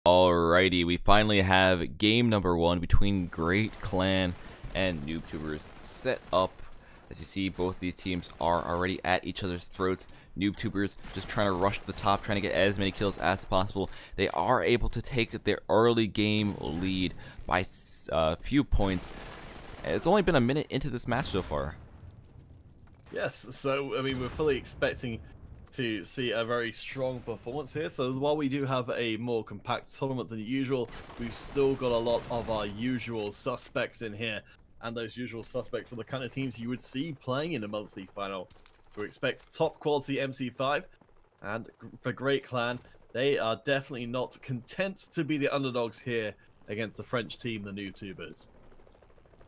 Alrighty, we finally have game number 1 between Great Clan and NoobTubers set up. As you see, both these teams are already at each other's throats. NoobTubers just trying to rush to the top, trying to get as many kills as possible. They are able to take their early game lead by a few points. It's only been a minute into this match so far. Yes, so I mean, we're fully expecting to see a very strong performance here. So while we do have a more compact tournament than usual, we've still got a lot of our usual suspects in here. And those usual suspects are the kind of teams you would see playing in a monthly final. So we expect top quality MC5. And for Great Clan, they are definitely not content to be the underdogs here against the French team, the NoobTubers.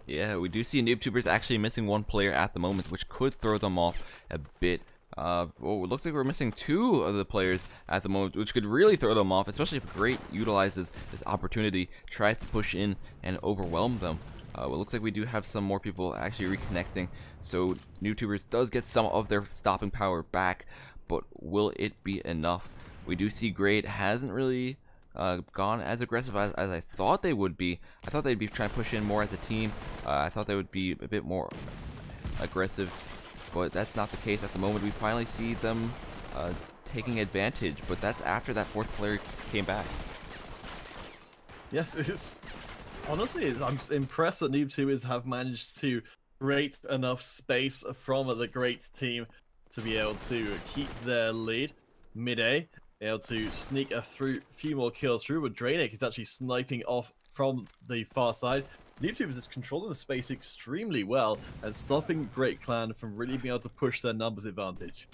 Yeah, we do see NoobTubers actually missing one player at the moment, which could throw them off a bit. Well, it looks like we're missing 2 of the players at the moment, which could really throw them off, especially if Great utilizes this opportunity, tries to push in and overwhelm them. It looks like we do have some more people actually reconnecting, so NewTubers does get some of their stopping power back, but will it be enough? We do see Great hasn't really gone as aggressive as I thought they would be. I thought they'd be trying to push in more as a team. I thought they would be a bit more aggressive, but that's not the case at the moment. We finally see them taking advantage, but that's after that fourth player came back. Yes, it's honestly, I'm impressed that NewTubers have managed to create enough space from the Great team to be able to keep their lead mid-A, able to sneak a few more kills through, but Drainik is actually sniping off from the far side. NewTubers is controlling the space extremely well and stopping Great Clan from really being able to push their numbers advantage.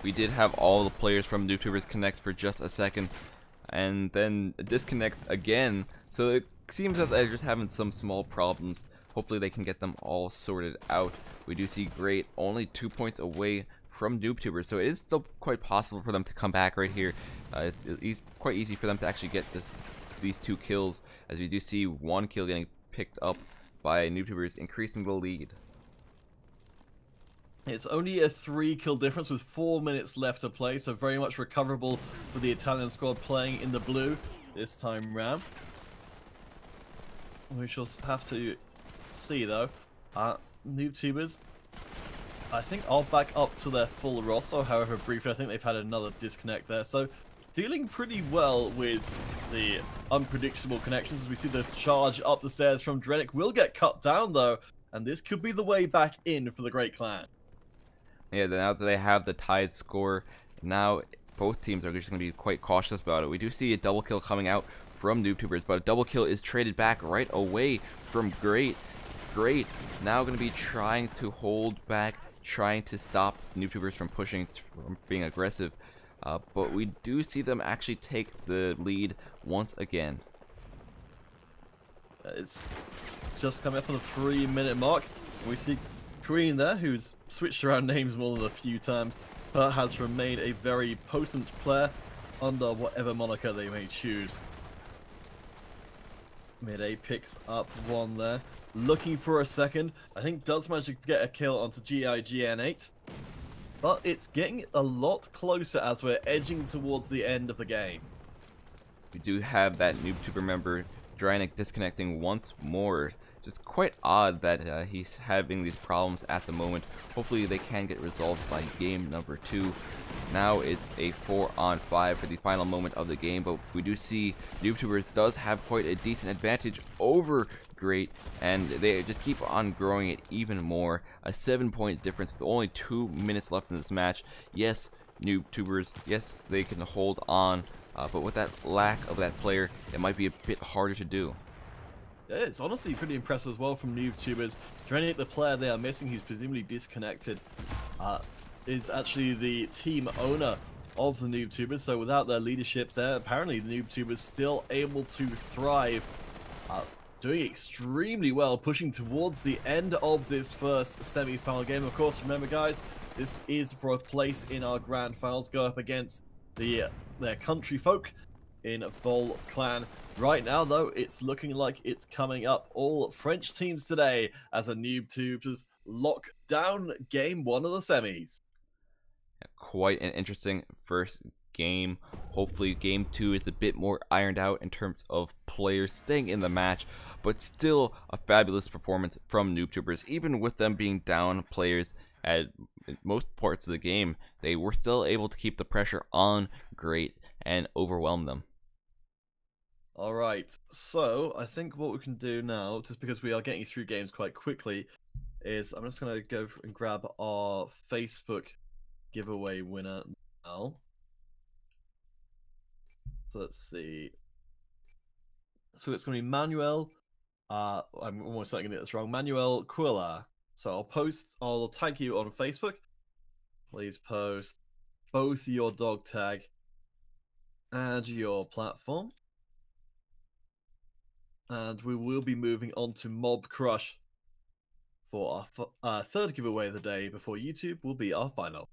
We did have all the players from NewTubers connect for just a second, and then disconnect again, so it seems that they're just having some small problems. Hopefully they can get them all sorted out. We do see Great only 2 points away from NewTubers, so it is still quite possible for them to come back right here. It's quite easy for them to actually get these 2 kills, as we do see 1 kill getting picked up by NewTubers, increasing the lead. It's only a 3-kill difference with 4 minutes left to play, so very much recoverable for the Italian squad playing in the blue this time round. We shall have to see though. NewTubers, I think, are back up to their full roster, however briefly I think they've had another disconnect there. So dealing pretty well with the unpredictable connections. We see the charge up the stairs from Drainik will get cut down though, and this could be the way back in for the Great Clan. Yeah, now that they have the tied score, now both teams are just going to be quite cautious about it. We do see a double kill coming out from NewTubers, but a double kill is traded back right away from Great. Great now going to be trying to hold back, trying to stop NewTubers from pushing, from being aggressive. But we do see them actually take the lead once again. It's just coming up on the 3-minute mark. We see Queen there, who's switched around names more than a few times, but has remained a very potent player under whatever moniker they may choose. Mid-A picks up 1 there. Looking for a second. I think does manage to get a kill onto GIGN8. But it's getting a lot closer as we're edging towards the end of the game. We do have that NewTuber member, Drainik, disconnecting once more. Just quite odd that he's having these problems at the moment. Hopefully they can get resolved by game number 2. Now it's a 4-on-5 for the final moment of the game, but we do see NewTubers does have quite a decent advantage over Great, and they just keep on growing it even more. A 7-point difference with only 2 minutes left in this match. Yes, NewTubers, yes, they can hold on, but with that lack of that player, it might be a bit harder to do. It's honestly pretty impressive as well from NewTubers. Drainik, the player they are missing, who's presumably disconnected, is actually the team owner of the NewTubers. So without their leadership there, apparently the NewTubers still able to thrive, doing extremely well, pushing towards the end of this first semi-final game. Of course, remember guys, this is for a place in our grand finals, go up against their country folk in Vol Clan. Right now, though, it's looking like it's coming up all French teams today as a NewTubers lock down game 1 of the semis. Quite an interesting first game. Hopefully game 2 is a bit more ironed out in terms of players staying in the match, but still a fabulous performance from NewTubers. Even with them being down players at most parts of the game, they were still able to keep the pressure on Great and overwhelm them. Alright, so I think what we can do now, just because we are getting through games quite quickly, is I'm just going to go and grab our Facebook giveaway winner now. So let's see. So it's going to be Manuel, I'm almost certainly going to get this wrong, Manuel Quilla. So I'll tag you on Facebook. Please post both your dog tag and your platform. And we will be moving on to Mob Crush for our third giveaway of the day before YouTube will be our final.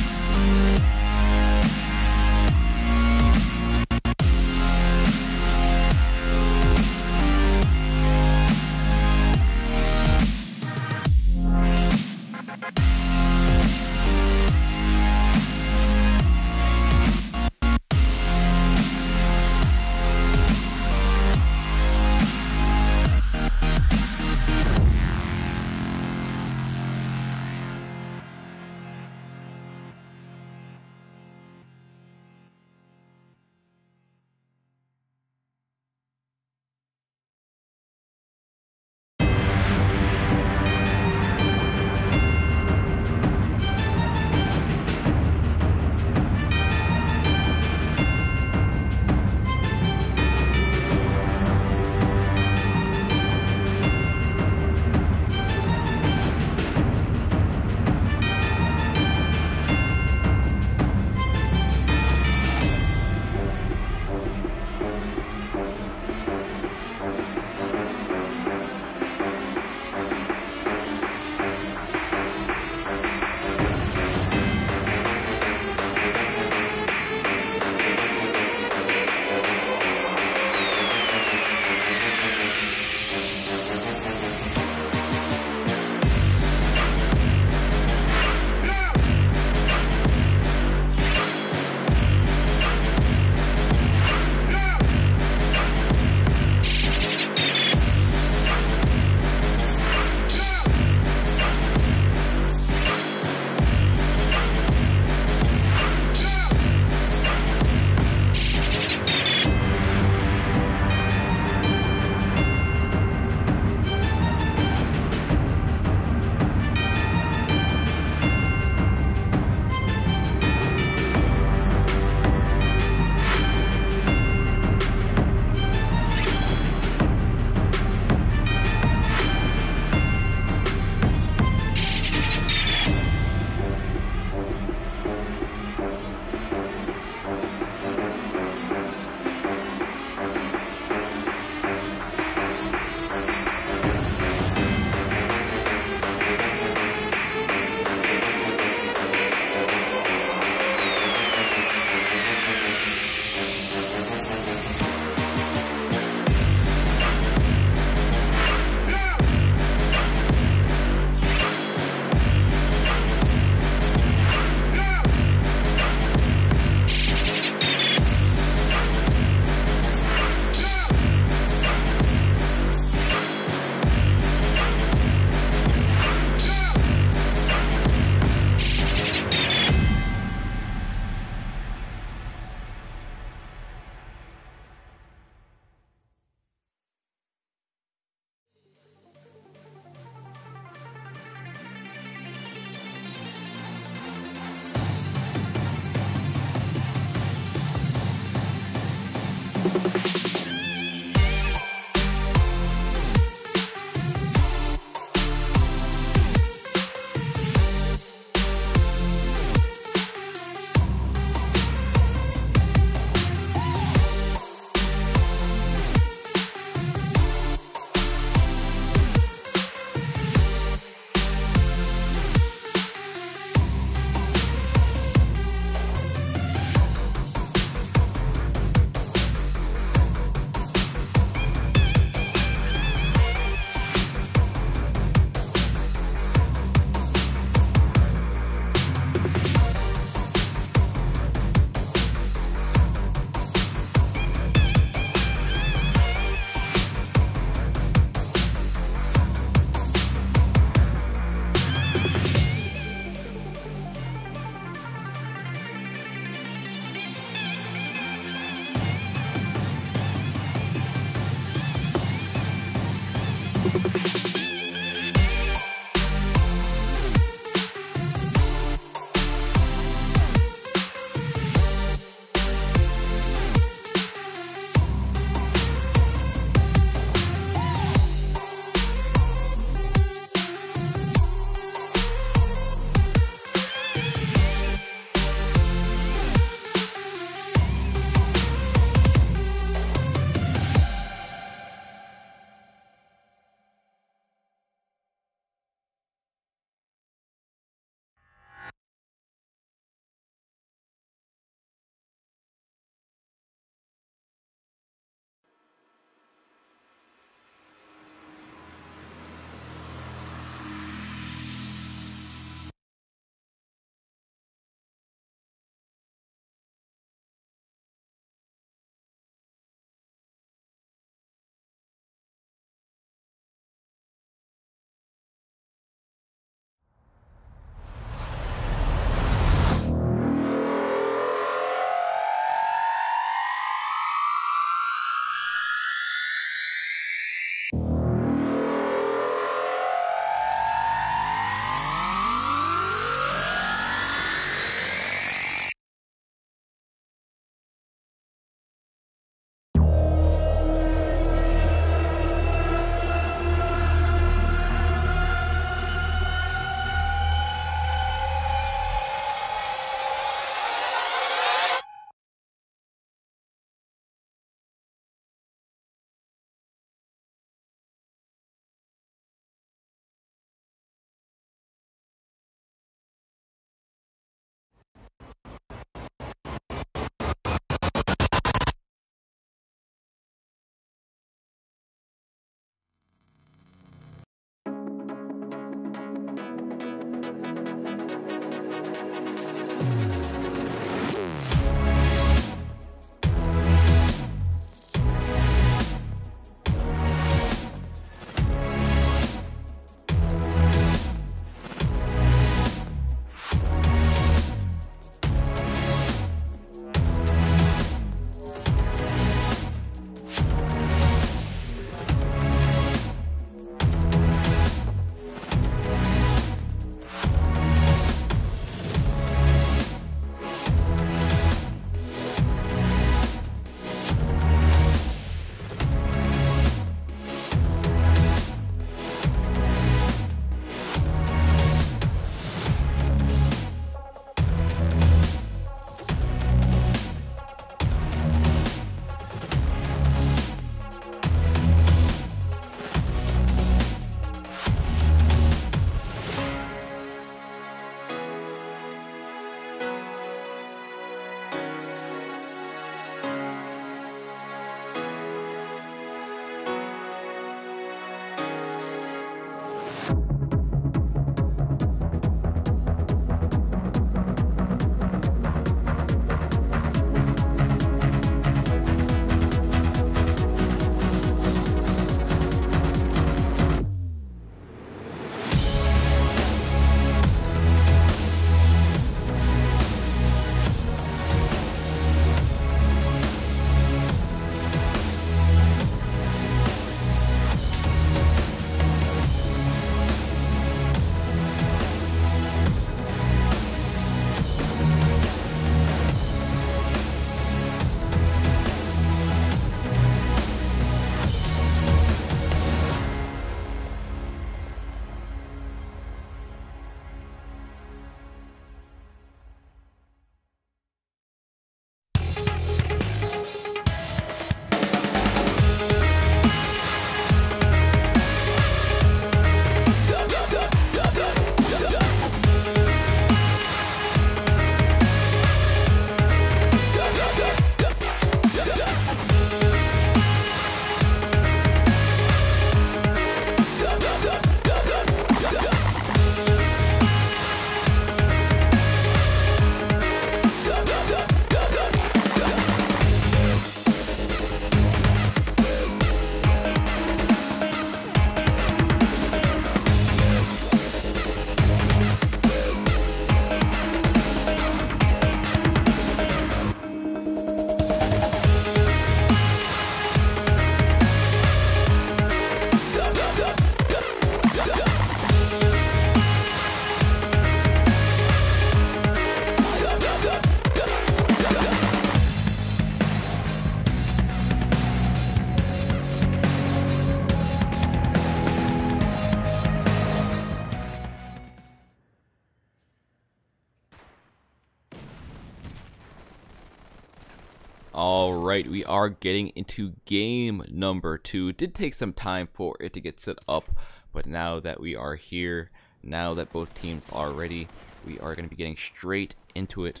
Alright, we are getting into game number 2. It did take some time for it to get set up, but now that we are here, now that both teams are ready, we are going to be getting straight into it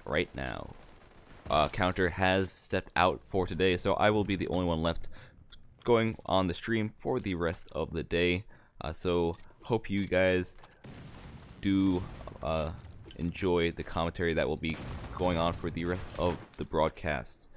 right now. Counter has stepped out for today, so I will be the only one left going on the stream for the rest of the day. So hope you guys do enjoy the commentary that will be going on for the rest of the broadcast.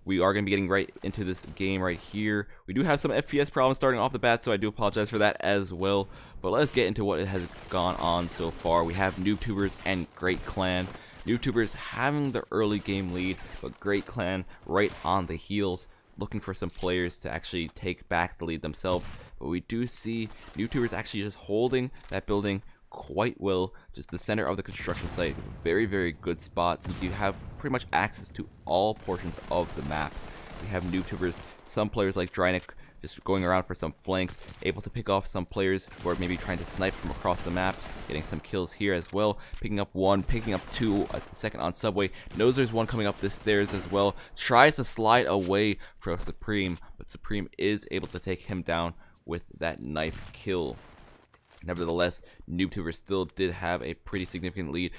We are going to be getting right into this game right here. We do have some FPS problems starting off the bat, so I do apologize for that as well. But let's get into what has gone on so far. We have NoobTubers and Great Clan. NoobTubers having the early game lead, but Great Clan right on the heels, looking for some players to actually take back the lead themselves. But we do see NoobTubers actually just holding that building quite well, just the center of the construction site. Very good spot, since you have pretty much access to all portions of the map. We have NoobTubers, some players like Drynick just going around for some flanks, able to pick off some players who are maybe trying to snipe from across the map, getting some kills here as well, picking up one, picking up two, the second on Subway, knows there's one coming up the stairs as well, tries to slide away from Supreme, but Supreme is able to take him down with that knife kill. Nevertheless, NoobTubers still did have a pretty significant lead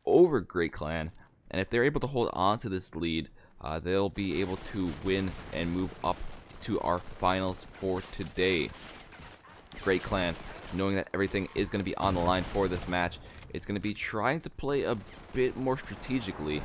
over Great Clan, and if they're able to hold on to this lead, they'll be able to win and move up to our finals for today. Great Clan, knowing that everything is going to be on the line for this match, it's going to be trying to play a bit more strategically.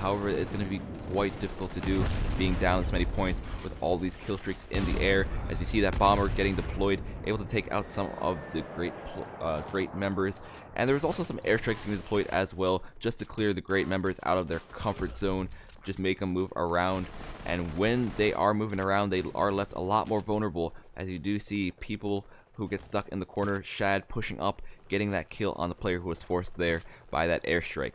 However, it's going to be quite difficult to do, being down this many points with all these kill streaks in the air. As you see that bomber getting deployed, able to take out some of the great members. And there's also some airstrikes being deployed as well, just to clear the great members out of their comfort zone, just make them move around. And when they are moving around, they are left a lot more vulnerable, as you do see people who get stuck in the corner. Shad pushing up, getting that kill on the player who was forced there by that airstrike.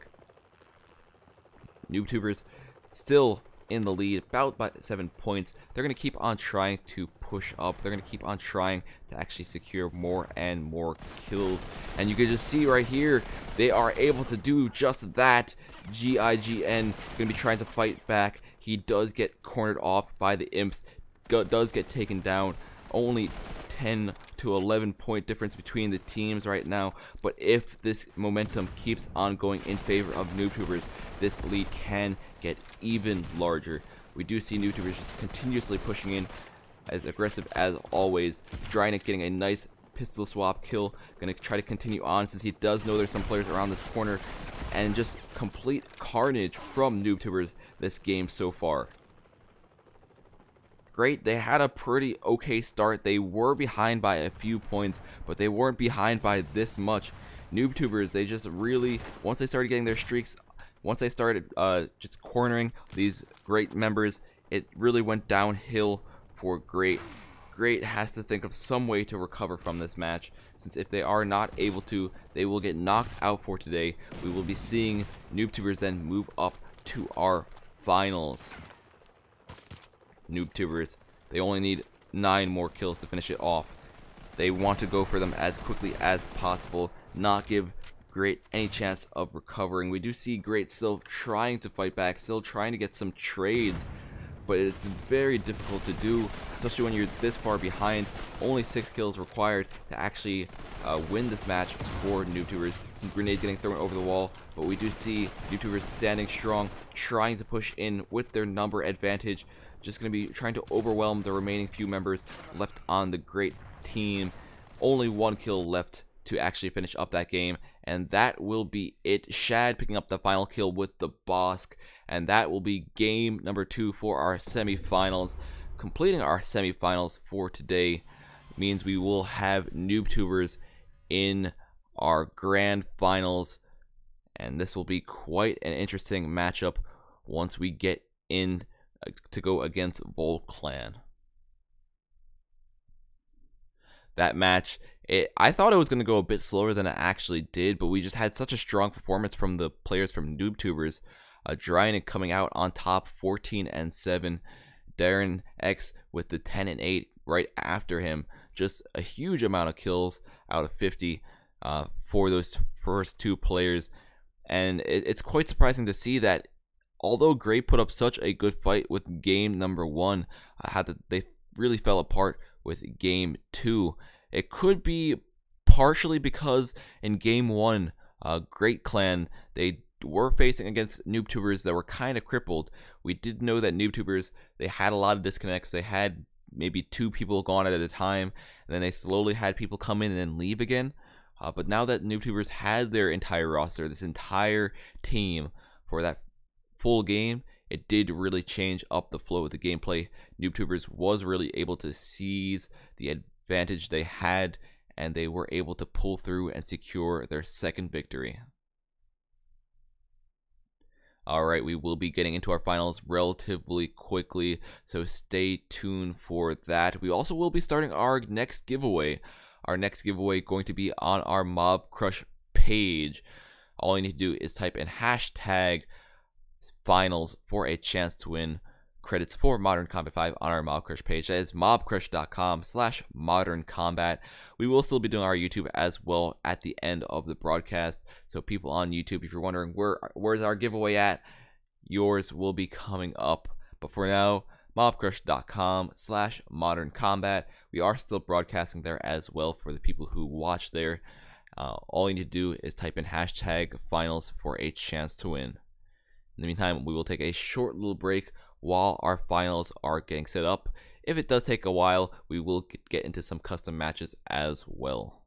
NoobTubers still in the lead, about by 7 points. They're going to keep on trying to push up. They're going to keep on trying to actually secure more and more kills. And you can just see right here, they are able to do just that. GIGN going to be trying to fight back. He does get cornered off by the imps, does get taken down. Only 10 to 11 point difference between the teams right now, but if this momentum keeps on going in favor of NoobTubers, this lead can get even larger. We do see NoobTubers just continuously pushing in, as aggressive as always. Drynick getting a nice pistol swap kill, gonna try to continue on since he does know there's some players around this corner, and just complete carnage from NoobTubers this game so far. Great, they had a pretty okay start. They were behind by a few points, but they weren't behind by this much. NoobTubers, they just really, once they started getting their streaks, once they started just cornering these great members, it really went downhill for Great. Great has to think of some way to recover from this match, since if they are not able to, they will get knocked out for today. We will be seeing NoobTubers then move up to our finals. NoobTubers, they only need 9 more kills to finish it off. They want to go for them as quickly as possible, not give Great any chance of recovering. We do see Great still trying to fight back, still trying to get some trades, but it's very difficult to do, especially when you're this far behind. Only 6 kills required to actually win this match for NoobTubers. Some grenades getting thrown over the wall, but we do see NoobTubers standing strong, trying to push in with their number advantage. Just going to be trying to overwhelm the remaining few members left on the Great team. Only 1 kill left to actually finish up that game, and that will be it. Shad picking up the final kill with the Bosk, and that will be game number 2 for our semifinals. Completing our semifinals for today means we will have NoobTubers in our grand finals, and this will be quite an interesting matchup once we get in to go against Volt Clan. That match, I thought it was going to go a bit slower than it actually did, but we just had such a strong performance from the players from NoobTubers. Drynick coming out on top, 14-7. Darren X with the 10-8 right after him. Just a huge amount of kills out of 50 for those first 2 players. And it's quite surprising to see that although Gray put up such a good fight with game number 1, they really fell apart with game 2. It could be partially because in game 1, Great Clan, they were facing against NoobTubers that were kind of crippled. We did know that NoobTubers, they had a lot of disconnects. They had maybe 2 people gone at a time, and then they slowly had people come in and then leave again. But now that NoobTubers had their entire roster, this entire team for that full game, it did really change up the flow of the gameplay. NoobTubers was really able to seize the advantage they had, and they were able to pull through and secure their second victory. Alright, we will be getting into our finals relatively quickly, so stay tuned for that. We also will be starting our next giveaway. Our next giveaway going to be on our Mob Crush page. All you need to do is type in hashtag finals for a chance to win credits for Modern Combat 5 on our Mob Crush page. That is mobcrush.com/moderncombat. We will still be doing our YouTube as well at the end of the broadcast. So people on YouTube, if you're wondering where's our giveaway at, yours will be coming up. But for now, mobcrush.com/moderncombat. We are still broadcasting there as well for the people who watch there. All you need to do is type in hashtag finals for a chance to win. In the meantime, we will take a short little break while our finals are getting set up. If it does take a while, we will get into some custom matches as well.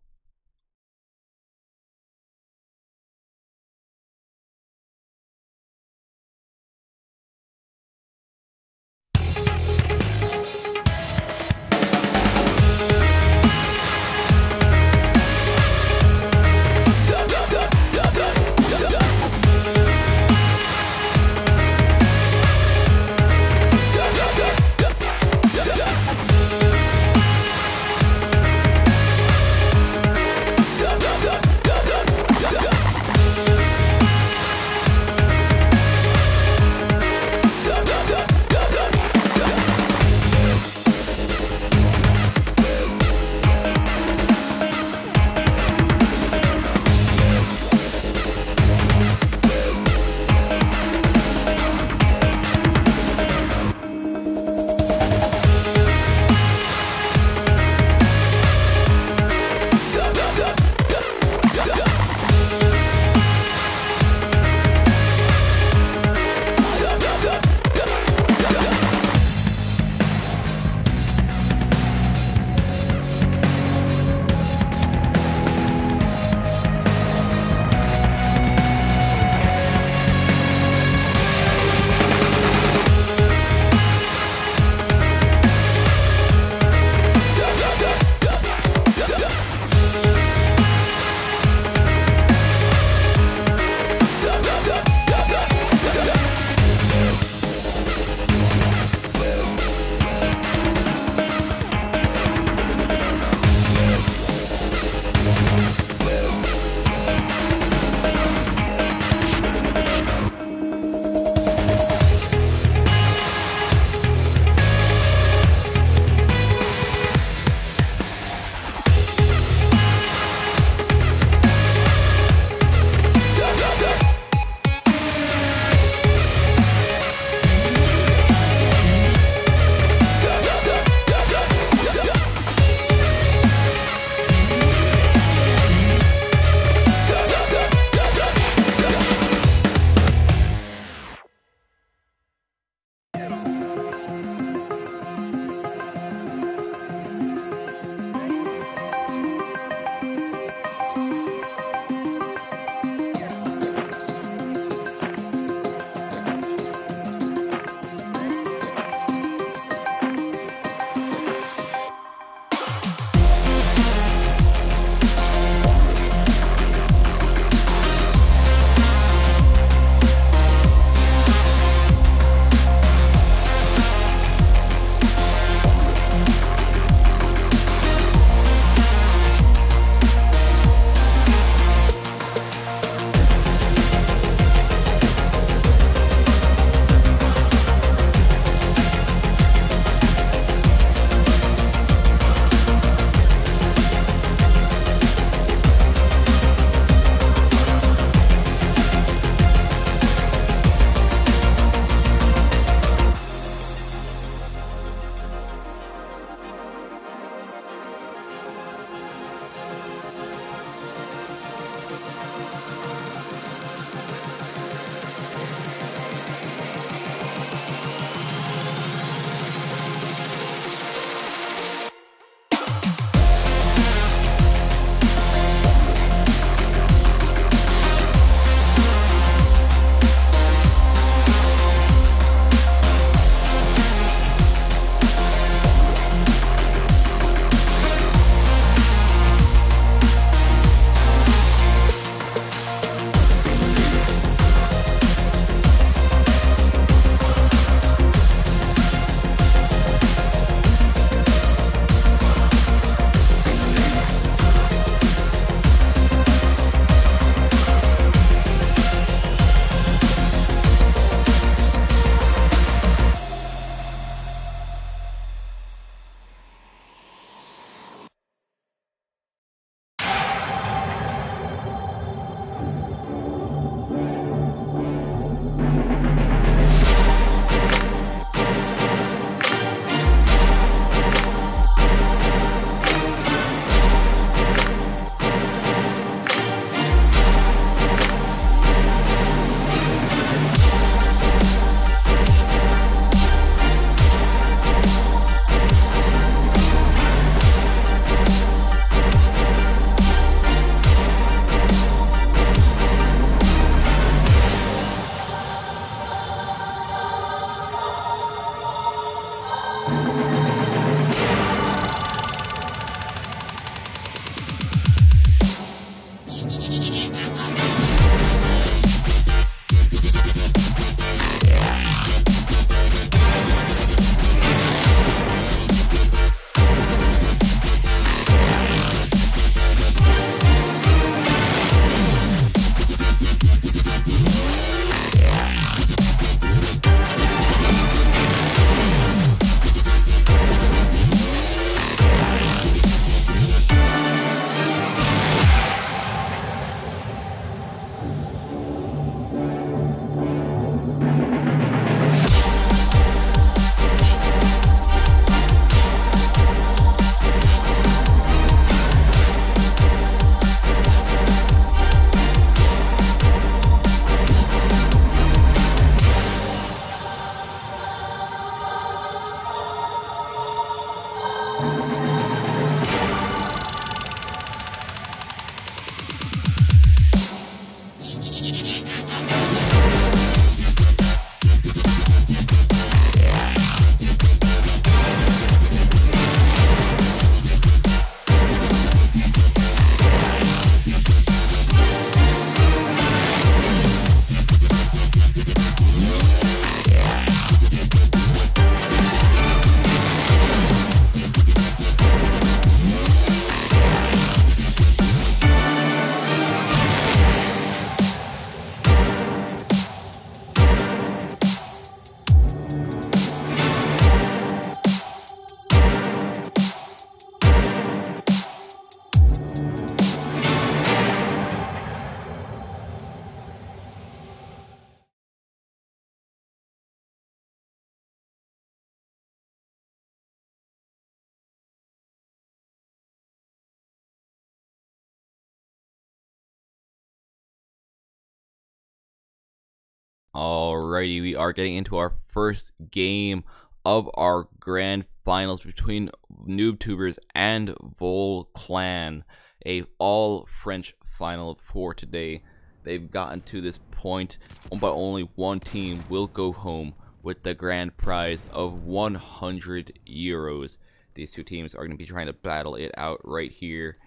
Alrighty, we are getting into our first game of our grand finals between NoobTubers and Vol Clan, a all French final for today. They've gotten to this point, but only one team will go home with the grand prize of 100 euros. These two teams are going to be trying to battle it out right here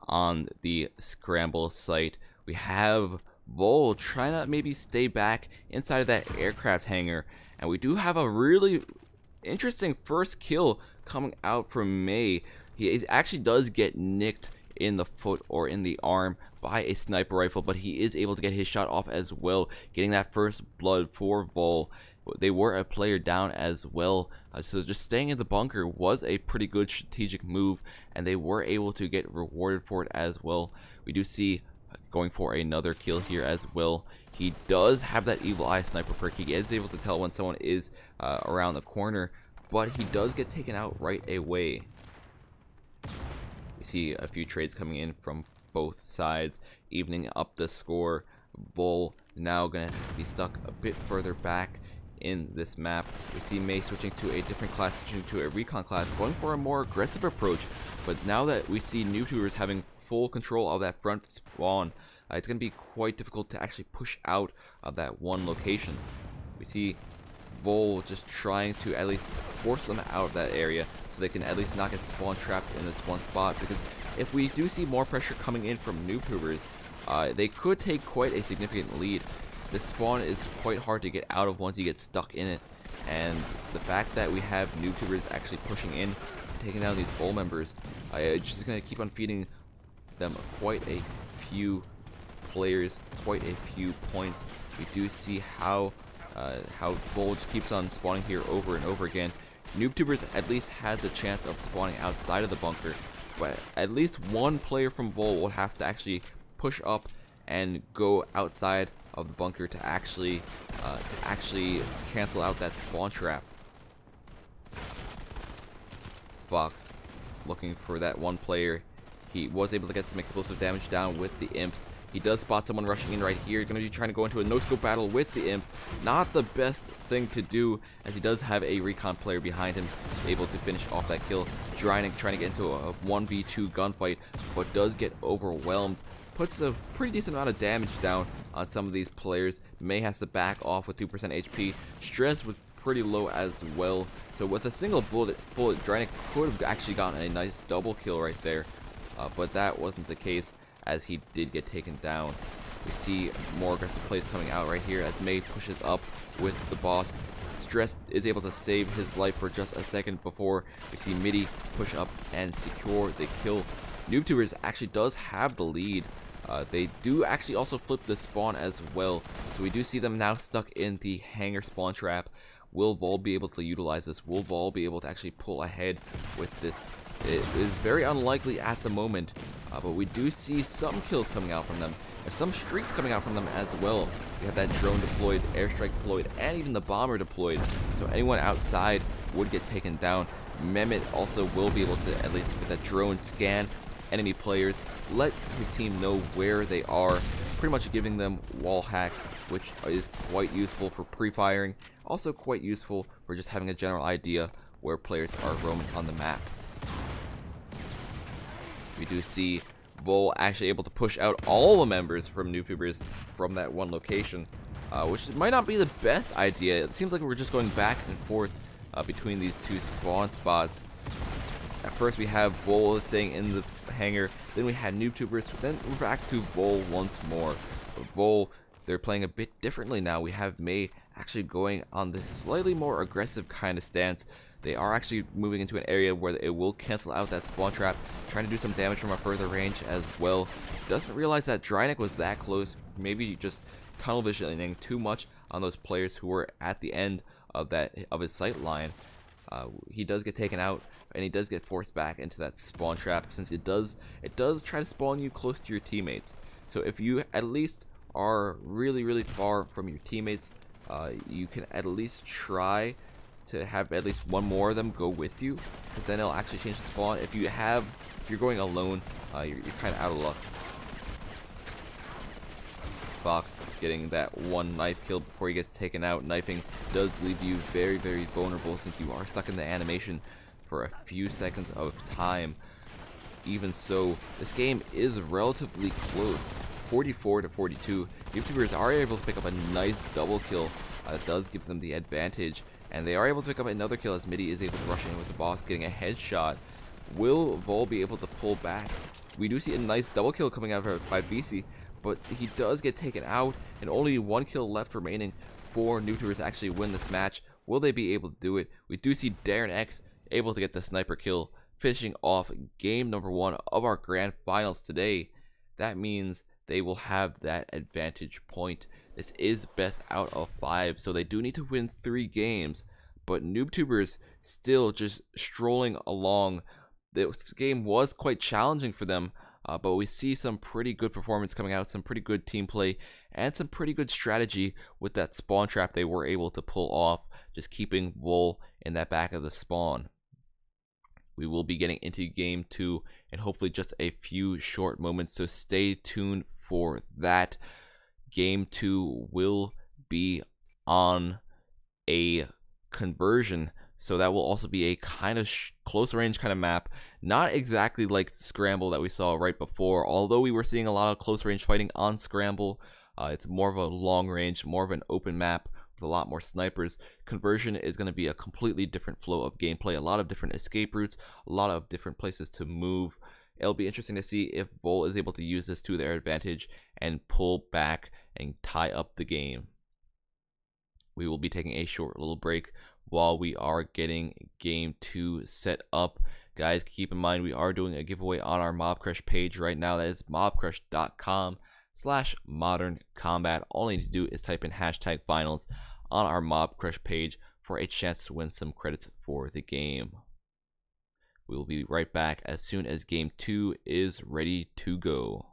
on the scramble site. We have Vol trying to maybe stay back inside of that aircraft hangar, and we do have a really interesting first kill coming out from May. He actually does get nicked in the foot or in the arm by a sniper rifle, but he is able to get his shot off as well, getting that first blood for Vol. They were a player down as well, so just staying in the bunker was a pretty good strategic move, and they were able to get rewarded for it as well. We do see going for another kill here as well. He does have that evil eye sniper perk. He is able to tell when someone is around the corner, but he does get taken out right away. We see a few trades coming in from both sides, evening up the score. Bull now gonna be stuck a bit further back in this map. We see May switching to a different class, switching to a recon class, going for a more aggressive approach. But now that we see NoobTubers having full control of that front spawn, it's going to be quite difficult to actually push out of that one location. We see Vol just trying to at least force them out of that area so they can at least not get spawn trapped in this one spot, because if we do see more pressure coming in from NoobTubers, they could take quite a significant lead. This spawn is quite hard to get out of once you get stuck in it, and the fact that we have NoobTubers actually pushing in, taking down these Vol members, it's just going to keep on feeding them quite a few players, quite a few points. We do see how Vol just keeps on spawning here over and over again. NoobTubers at least has a chance of spawning outside of the bunker, but at least one player from Vol will have to actually push up and go outside of the bunker to actually cancel out that spawn trap. Fox looking for that one player. He was able to get some explosive damage down with the imps. He does spot someone rushing in right here. He's going to be trying to go into a no-scope battle with the imps. Not the best thing to do, as he does have a recon player behind him, able to finish off that kill. Trying to get into a 1v2 gunfight, but does get overwhelmed. Puts a pretty decent amount of damage down on some of these players. May has to back off with 2% HP. Stress with pretty low as well. So with a single bullet, Drynick could have actually gotten a nice double kill right there, but that wasn't the case, as he did get taken down. We see more aggressive plays coming out right here as May pushes up with the boss. Stress is able to save his life for just a second before we see Midi push up and secure the kill. NoobTubers actually does have the lead. They do actually also flip the spawn as well, so we do see them now stuck in the hangar spawn trap. Will Vol be able to utilize this? Will Vol be able to actually pull ahead with this? It is very unlikely at the moment, but we do see some kills coming out from them, and some streaks coming out from them as well. We have that drone deployed, airstrike deployed, and even the bomber deployed, so anyone outside would get taken down. Mehmet also will be able to, at least with that drone, scan enemy players, let his team know where they are, pretty much giving them wall hack, which is quite useful for pre-firing, also quite useful for just having a general idea where players are roaming on the map. We do see Vol actually able to push out all the members from NoobTubers from that one location, which might not be the best idea. It seems like we're just going back and forth between these two spawn spots. At first we have Vol staying in the hangar, then we had NoobTubers, then we're back to Vol once more. But Vol, they're playing a bit differently now. We have May actually going on this slightly more aggressive kind of stance. They are actually moving into an area where it will cancel out that spawn trap, trying to do some damage from a further range as well. Doesn't realize that Drynick was that close, maybe just tunnel visioning too much on those players who were at the end of his sight line. He does get taken out, and he does get forced back into that spawn trap, since it does try to spawn you close to your teammates. So if you at least are really far from your teammates, you can at least try to have at least one more of them go with you, because then it'll actually change the spawn. If you're going alone, you're kind of out of luck. Fox getting that one knife kill before he gets taken out. Knifing does leave you very vulnerable, since you are stuck in the animation for a few seconds of time. Even so, this game is relatively close, 44-42. NoobTubers are able to pick up a nice double kill. That does give them the advantage, and they are able to pick up another kill as Midi is able to rush in with the boss, getting a headshot. Will Vol be able to pull back? We do see a nice double kill coming out by BC, but he does get taken out, and only one kill left remaining for NoobTubers to actually win this match. Will they be able to do it? We do see Darren X able to get the sniper kill, finishing off game number 1 of our grand finals today. That means they will have that advantage point. This is best out of 5, so they do need to win 3 games, but NoobTubers still just strolling along. This game was quite challenging for them, but we see some pretty good performance coming out, some pretty good team play, and some pretty good strategy with that spawn trap they were able to pull off, just keeping Vol in that back of the spawn. We will be getting into game 2 in hopefully just a few short moments, so stay tuned for that. Game 2 will be on a conversion, so that will also be a kind of close range kind of map, not exactly like Scramble that we saw right before, although we were seeing a lot of close range fighting on Scramble. It's more of a long range, more of an open map with a lot more snipers. Conversion is going to be a completely different flow of gameplay, a lot of different escape routes, a lot of different places to move. It'll be interesting to see if Vol is able to use this to their advantage and pull back and tie up the game. We will be taking a short little break while we are getting game 2 set up. Guys, keep in mind we are doing a giveaway on our Mob Crush page right now. That is mobcrush.com/modern combat. All you need to do is type in #finals on our Mob Crush page for a chance to win some credits for the game. We will be right back as soon as game 2 is ready to go.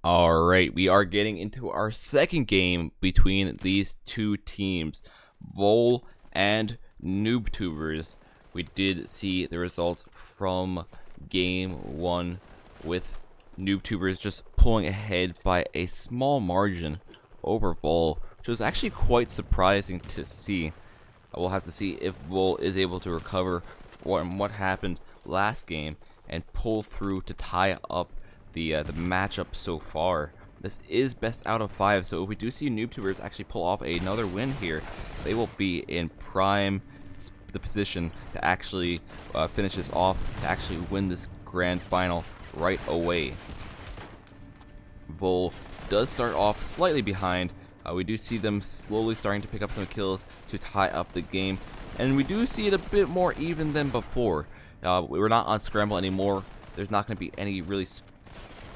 Alright, we are getting into our second game between these two teams, Vol and NoobTubers. We did see the results from game 1 with NoobTubers just pulling ahead by a small margin over Vol, which was actually quite surprising to see. We'll have to see if Vol is able to recover from what happened last game and pull through to tie up the matchup so far. This is best out of 5, so if we do see NoobTubers actually pull off another win here, they will be in the position to actually finish this off, to actually win this grand final right away. Vol does start off slightly behind. We do see them slowly starting to pick up some kills to tie up the game, and we do see it a bit more even than before. We're not on scramble anymore. There's not going to be any really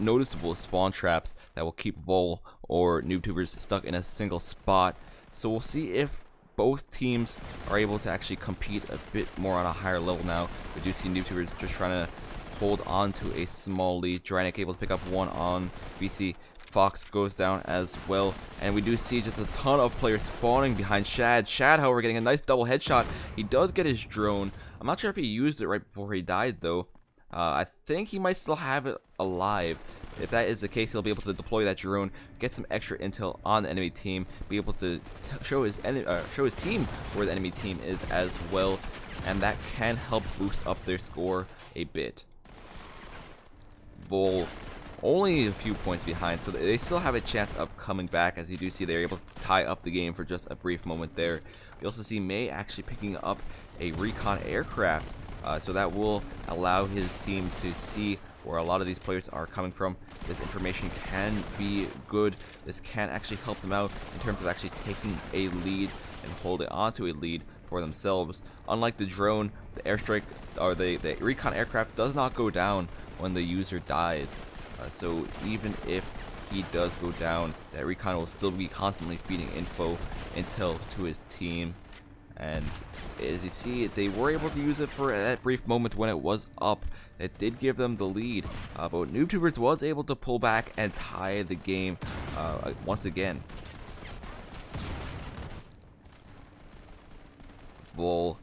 noticeable spawn traps that will keep Vol or NoobTubers stuck in a single spot. So we'll see if both teams are able to actually compete a bit more on a higher level now. We do see NoobTubers just trying to hold on to a small lead. Drynick able to pick up one on VC. Fox goes down as well, and we do see just a ton of players spawning behind Shad. Shad, however, getting a nice double headshot. He does get his drone. I'm not sure if he used it right before he died, though. I think he might still have it alive. If that is the case, he'll be able to deploy that drone, get some extra intel on the enemy team, be able to show his team where the enemy team is as well, and that can help boost up their score a bit. Vol only a few points behind, so they still have a chance of coming back. As you do see, they're able to tie up the game for just a brief moment there. We also see May actually picking up a recon aircraft, so that will allow his team to see where a lot of these players are coming from. This information can be good. This can actually help them out in terms of actually taking a lead and holding on to a lead for themselves. Unlike the drone, the airstrike or the recon aircraft does not go down when the user dies. So even if he does go down, that recon will still be constantly feeding intel to his team. And as you see, they were able to use it for that brief moment when it was up. It did give them the lead, but NoobTubers was able to pull back and tie the game once again. Vol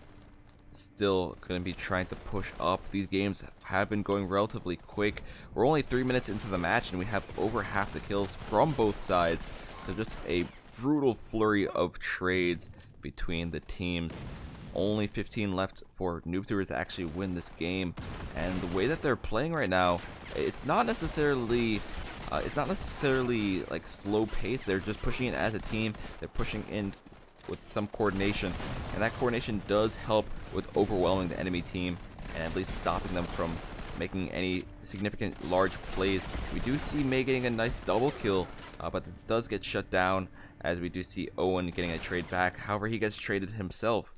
still going to be trying to push up. These games have been going relatively quick. We're only 3 minutes into the match, and we have over half the kills from both sides. So just a brutal flurry of trades between the teams. Only 15 left for NoobTubers to actually win this game, and the way that they're playing right now, it's not necessarily like slow pace. They're just pushing it as a team. They're pushing in with some coordination, and that coordination does help with overwhelming the enemy team and at least stopping them from making any significant large plays. We do see May getting a nice double kill, but this does get shut down, as we do see Owen getting a trade back. However, he gets traded himself.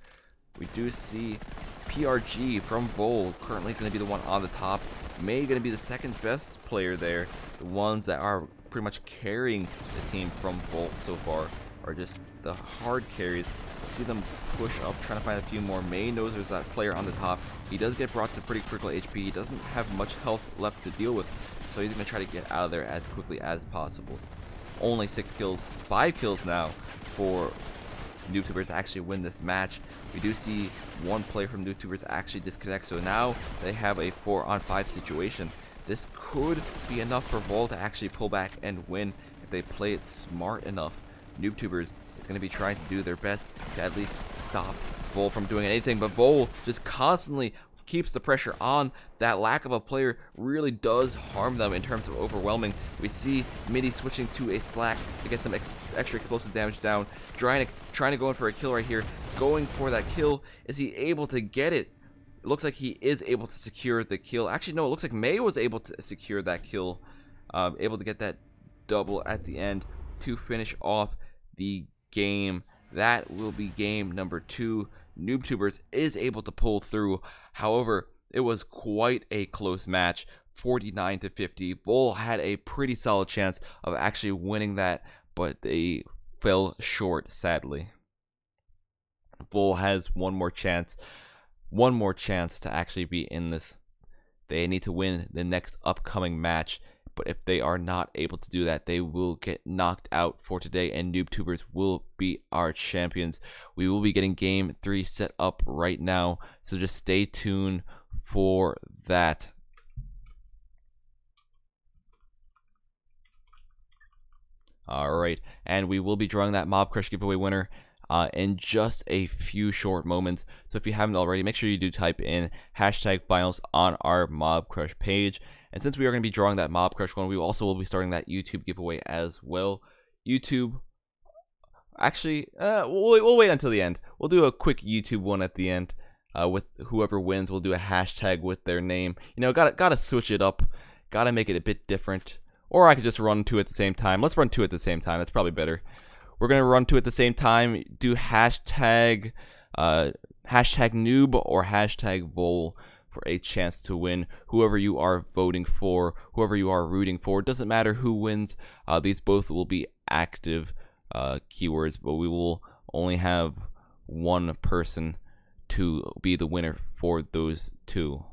We do see PRG from Vol currently going to be the one on the top. May going to be the second best player there. The ones that are pretty much carrying the team from Vol so far are just the hard carries. See them push up, trying to find a few more. May knows there's that player on the top. He does get brought to pretty critical HP. He doesn't have much health left to deal with, so he's going to try to get out of there as quickly as possible. Only 6 kills, 5 kills now for NoobTubers to actually win this match. We do see one player from NoobTubers actually disconnect, so now they have a 4-on-5 situation. This could be enough for Vol to actually pull back and win if they play it smart enough. NoobTubers is going to be trying to do their best to at least stop Vol from doing anything, but Vol just constantly keeps the pressure on. That lack of a player really does harm them in terms of overwhelming. We see Midi switching to a Slack to get some extra explosive damage down. Drynick trying to go in for a kill right here, going for that kill. Is he able to get it? It looks like he is able to secure the kill. Actually, no, it looks like May was able to secure that kill, able to get that double at the end to finish off the game. That will be game number 2. NoobTubers is able to pull through. However, it was quite a close match, 49-50. Vol had a pretty solid chance of actually winning that, but they fell short, sadly. Vol has one more chance to actually be in this. They need to win the next upcoming match but if they are not able to do that, they will get knocked out for today, and NoobTubers will be our champions. We will be getting game 3 set up right now, so just stay tuned for that. Alright, and we will be drawing that Mob Crush giveaway winner in just a few short moments. So if you haven't already, make sure you do type in #finals on our Mob Crush page. And since we are going to be drawing that Mob Crush one, we also will be starting that YouTube giveaway as well. YouTube, actually, we'll wait until the end. We'll do a quick YouTube one at the end. With whoever wins, we'll do a hashtag with their name. You know, gotta switch it up. Gotta make it a bit different. Or I could just run 2 at the same time. Let's run 2 at the same time. That's probably better. We're gonna run 2 at the same time. Do hashtag noob or hashtag vol for a chance to win. Whoever you are voting for, whoever you are rooting for, it doesn't matter who wins. These both will be active keywords, but we will only have one person to be the winner for those 2.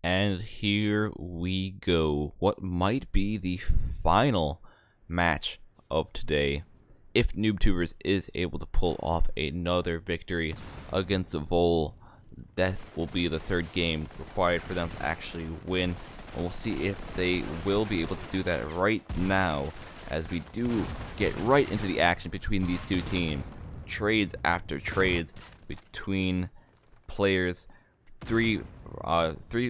And here we go. What might be the final match of today. If NoobTubers is able to pull off another victory against Vol, that will be the third game required for them to actually win. And we'll see if they will be able to do that right now, as we do get right into the action between these two teams. Trades after trades between players. 3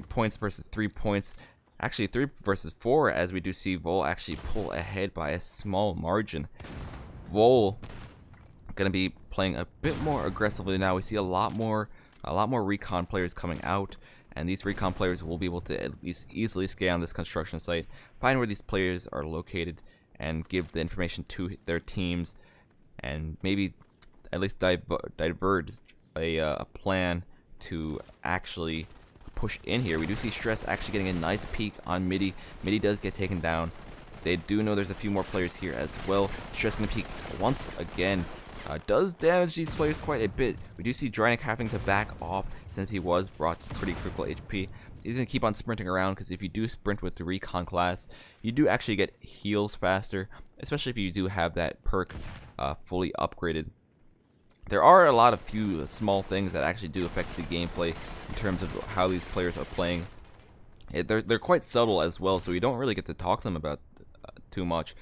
points versus 3 points. Actually 3 versus 4, as we do see Vol actually pull ahead by a small margin. Vol gonna be playing a bit more aggressively now. We see a lot more recon players coming out, and these recon players will be able to at least easily scan this construction site, find where these players are located, and give the information to their teams, and maybe at least diverge a plan to actually push in here. We do see Stress actually getting a nice peek on Midi. Midi does get taken down. They do know there's a few more players here as well. Stress gonna peek once again. Does damage these players quite a bit. We do see Drynick having to back off since he was brought to pretty critical HP. He's gonna keep on sprinting around, because if you do sprint with the recon class, you do actually get heals faster, especially if you do have that perk fully upgraded. There are a lot of few small things that actually do affect the gameplay in terms of how these players are playing. They're quite subtle as well, so we don't really get to talk to them about too much.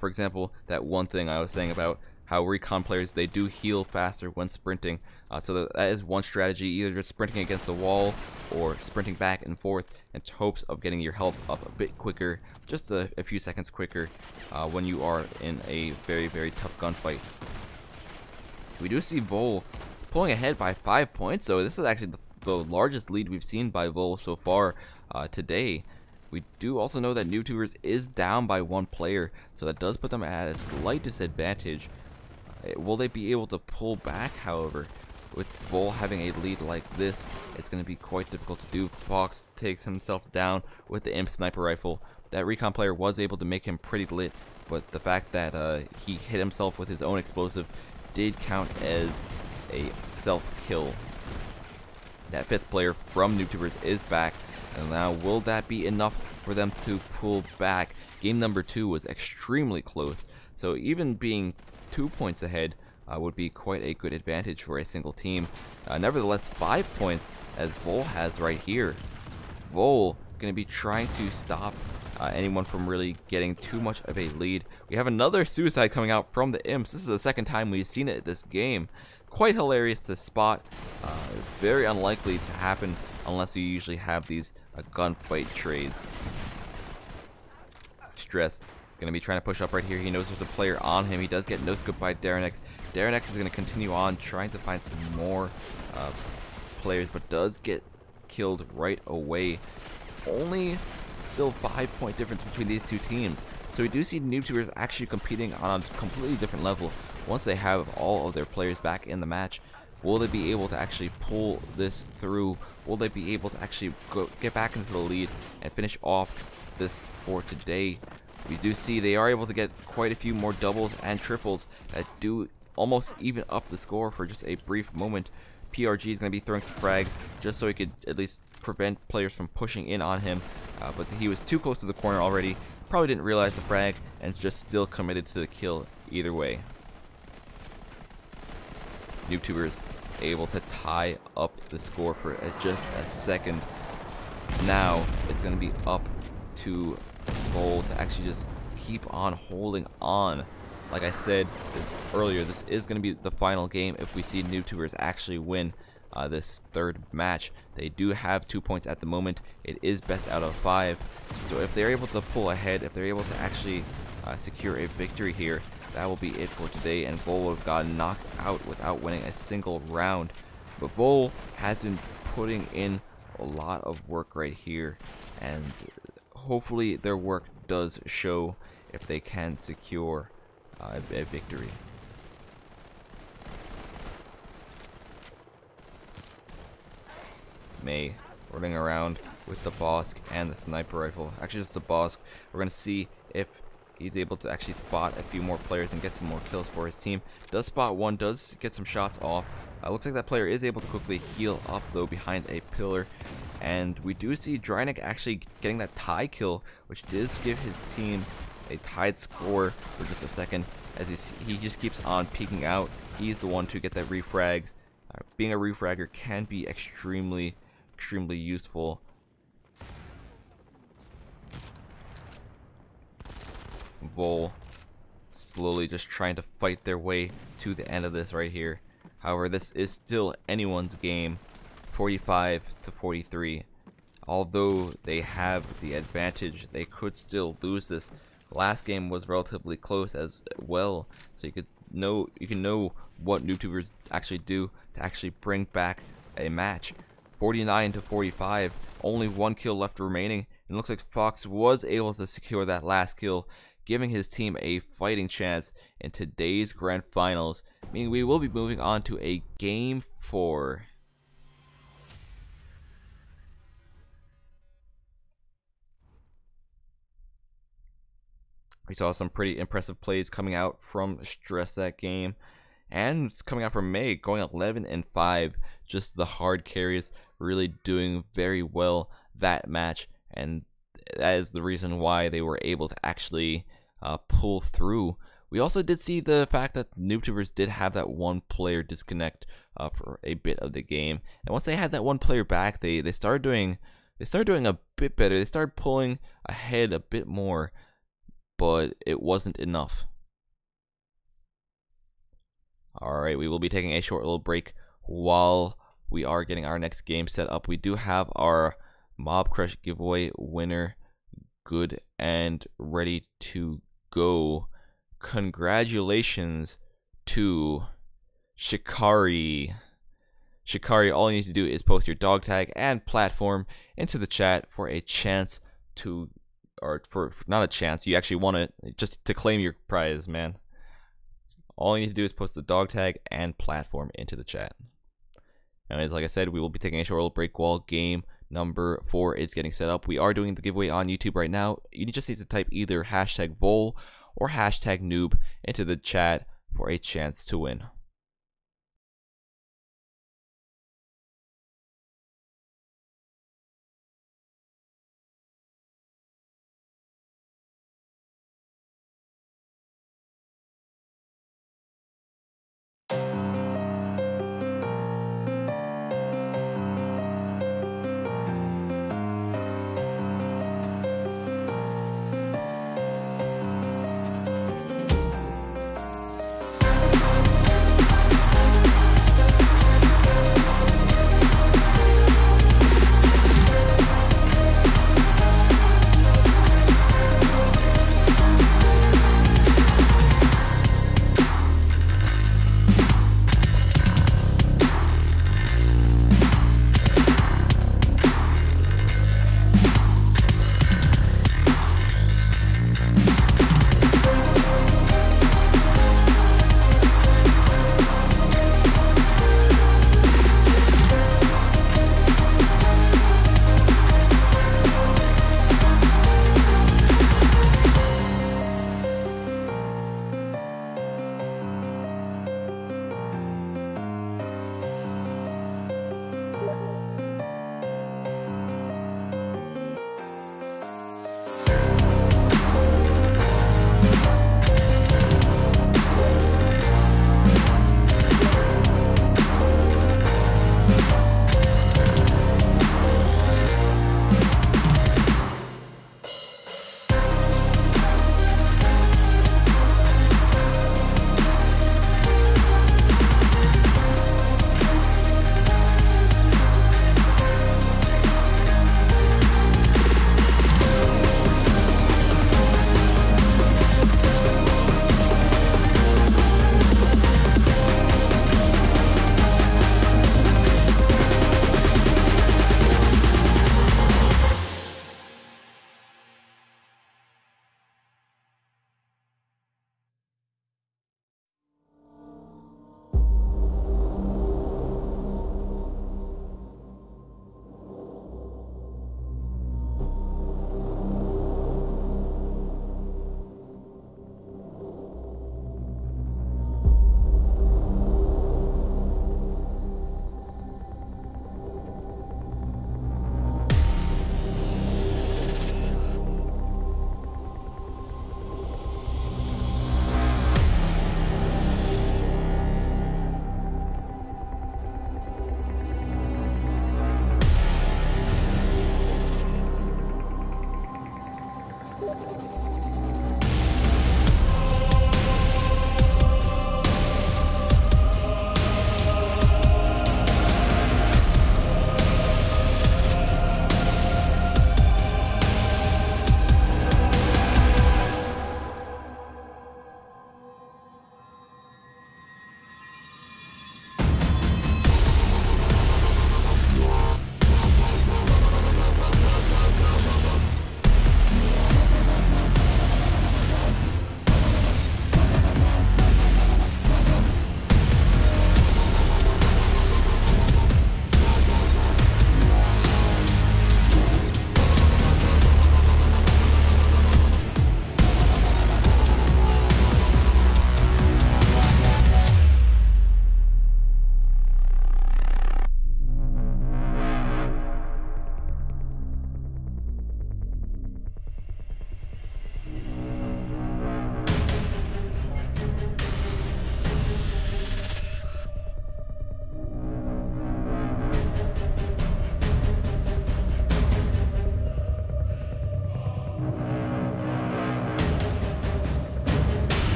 For example, that one thing I was saying about how recon players, they do heal faster when sprinting. So that is one strategy, either just sprinting against the wall or sprinting back and forth in hopes of getting your health up a bit quicker, just a few seconds quicker when you are in a very, very tough gunfight. We do see Vol pulling ahead by 5 points, so this is actually the largest lead we've seen by Vol so far today. We do also know that NoobTubers is down by 1 player, so that does put them at a slight disadvantage. Will they be able to pull back, however? With Vol having a lead like this, it's going to be quite difficult to do. Fox takes himself down with the Imp sniper rifle. That recon player was able to make him pretty lit, but the fact that he hit himself with his own explosive did count as a self-kill. That 5th player from NoobTubers is back, and now will that be enough for them to pull back? Game number 2 was extremely close, so even being 2 points ahead would be quite a good advantage for a single team. Nevertheless, 5 points as Vol has right here. Vol going to be trying to stop anyone from really getting too much of a lead. We have another suicide coming out from the Imps. This is the second time we've seen it this game. Quite hilarious to spot. Very unlikely to happen unless you usually have these gunfight trades. Stress going to be trying to push up right here. He knows there's a player on him. He does get no-scoped by Darrenex. Darrenex is going to continue on trying to find some more players, but does get killed right away. Only still 5-point difference between these two teams. So we do see NoobTubers actually competing on a completely different level once they have all of their players back in the match. Will they be able to actually pull this through? Will they be able to actually get back into the lead and finish off this for today? We do see they are able to get quite a few more doubles and triples that do almost even up the score for just a brief moment. PRG is going to be throwing some frags just so he could at least prevent players from pushing in on him, but he was too close to the corner already, probably didn't realize the frag, and just still committed to the kill either way. NoobTubers able to tie up the score for just a second. Now it's going to be up to Vol to actually just keep on holding on. Like I said earlier, this is going to be the final game if we see NoobTubers actually win this third match. They do have 2 points at the moment. It is best out of 5. So if they're able to pull ahead, if they're able to actually secure a victory here, that will be it for today, and Vol would have gotten knocked out without winning a single round. But Vol has been putting in a lot of work right here, and hopefully their work does show if they can secure a victory. May running around with the Bosk and the sniper rifle. Actually, just the Bosk. We're going to see if he's able to actually spot a few more players and get some more kills for his team. Does spot one, does get some shots off, Looks like that player is able to quickly heal up though behind a pillar, and we do see Drynick actually getting that tie kill, which does give his team a tied score for just a second, as he just keeps on peeking out. He's the one to get that refrags. Being a refragger can be extremely useful. Vol slowly just trying to fight their way to the end of this right here. However, this is still anyone's game, 45 to 43. Although they have the advantage, they could still lose this. Last game was relatively close as well, so you can know what NoobTubers actually do to actually bring back a match. 49 to 45, only 1 kill left remaining, and it looks like Fox was able to secure that last kill, giving his team a fighting chance in today's grand finals, meaning we will be moving on to a game 4. We saw some pretty impressive plays coming out from Stress that game, and it's coming out from May, going 11-5. Just the hard carries really doing very well that match, and that is the reason why they were able to actually pull through. We also did see the fact that NoobTubers did have that one player disconnect for a bit of the game, and once they had that one player back, they started doing a bit better. They started pulling ahead a bit more, but it wasn't enough. Alright, we will be taking a short little break while we are getting our next game set up. We do have our Mob Crush giveaway winner good and ready to go. Congratulations to Shikari. Shikari, all you need to do is post your dog tag and platform into the chat for a chance to, or for not a chance, you actually want to just to claim your prize, man. All you need to do is post the dog tag and platform into the chat. And like I said, we will be taking a short little break while game number 4 is getting set up. We are doing the giveaway on YouTube right now. You just need to type either hashtag Vol or hashtag noob into the chat for a chance to win.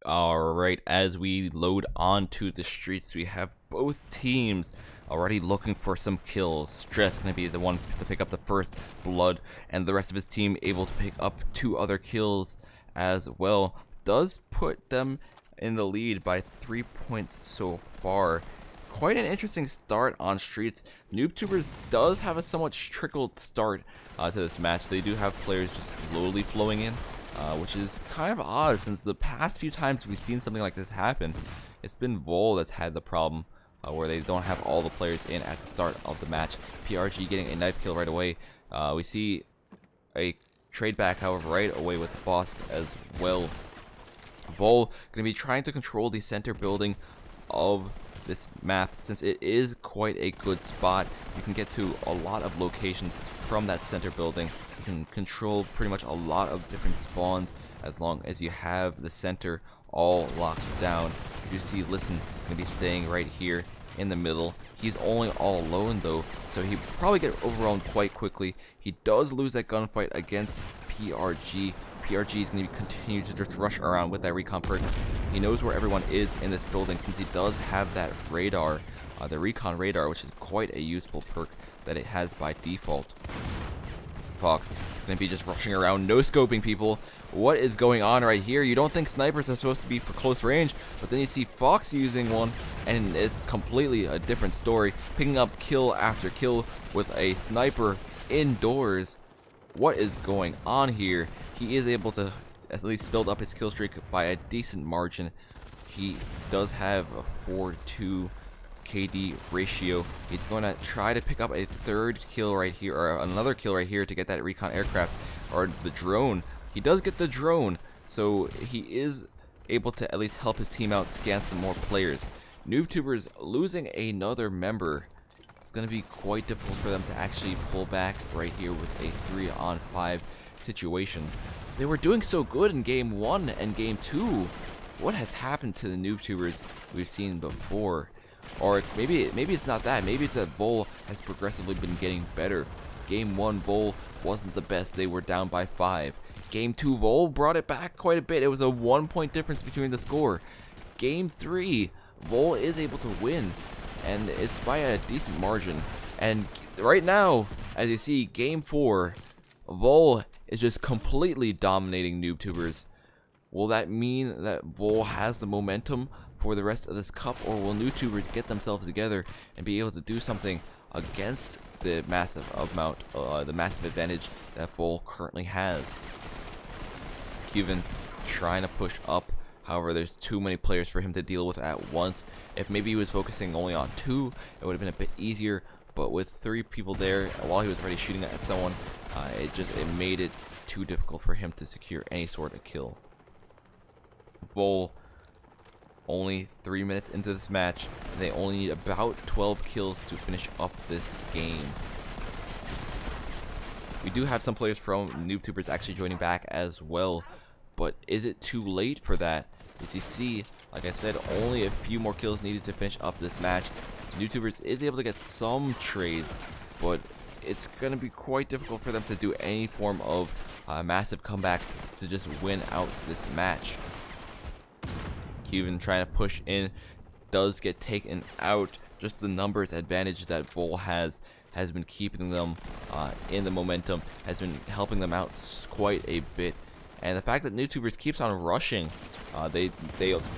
Alright, as we load onto the streets, we have both teams already looking for some kills. Stress going to be the one to pick up the first blood, and the rest of his team able to pick up 2 other kills as well. Does put them in the lead by 3 points so far. Quite an interesting start on streets. NoobTubers does have a somewhat trickled start to this match. They do have players just slowly flowing in, which is kind of odd since the past few times we've seen something like this happen, it's been Vol that's had the problem where they don't have all the players in at the start of the match. PRG getting a knife kill right away. We see a trade back, however, right away with Bosk as well. Vol going to be trying to control the center building of this map since it is quite a good spot. You can get to a lot of locations from that center building. You can control pretty much a lot of different spawns as long as you have the center all locked down. You see Listen going to be staying right here in the middle. He's only all alone though, so he probably get overwhelmed quite quickly. He does lose that gunfight against PRG. PRG is going to continue to just rush around with that recon perk. He knows where everyone is in this building since he does have that radar, the recon radar, which is quite a useful perk that it has by default. Fox going to be just rushing around, no scoping people. What is going on right here? You don't think snipers are supposed to be for close range, but then you see Fox using one, and it's completely a different story. Picking up kill after kill with a sniper indoors. What is going on here? He is able to at least build up his kill streak by a decent margin. He does have a 4-2 KD ratio. He's going to try to pick up a 3rd kill right here, or another kill right here to get that recon aircraft, or the drone. He does get the drone, so he is able to at least help his team out, scan some more players. NoobTubers losing another member. It's going to be quite difficult for them to actually pull back right here with a 3-on-5 situation. They were doing so good in game 1 and game 2. What has happened to the NoobTubers we've seen before? Or maybe it's not that. Maybe it's that Vol has progressively been getting better. Game 1 Vol wasn't the best. They were down by 5. Game 2 Vol brought it back quite a bit. It was a 1-point difference between the score. Game 3 Vol is able to win, and it's by a decent margin. And right now, as you see, game 4 Vol is just completely dominating NoobTubers. Will that mean that Vol has the momentum for the rest of this cup, or will NoobTubers get themselves together and be able to do something against the massive amount, the massive advantage that Vol currently has? Cuban trying to push up. However, there's too many players for him to deal with at once. If maybe he was focusing only on 2, it would have been a bit easier. But with 3 people there, while he was already shooting at someone, it made it too difficult for him to secure any sort of kill. Vol, only 3 minutes into this match, they only need about 12 kills to finish up this game. We do have some players from NoobTubers actually joining back as well, but is it too late for that? As you see, like I said, only a few more kills needed to finish up this match. NoobTubers is able to get some trades, but it's going to be quite difficult for them to do any form of massive comeback to just win out this match. Cuban trying to push in, does get taken out. Just the numbers advantage that Vol has been keeping them in the momentum, has been helping them out quite a bit. And the fact that NoobTubers keeps on rushing, they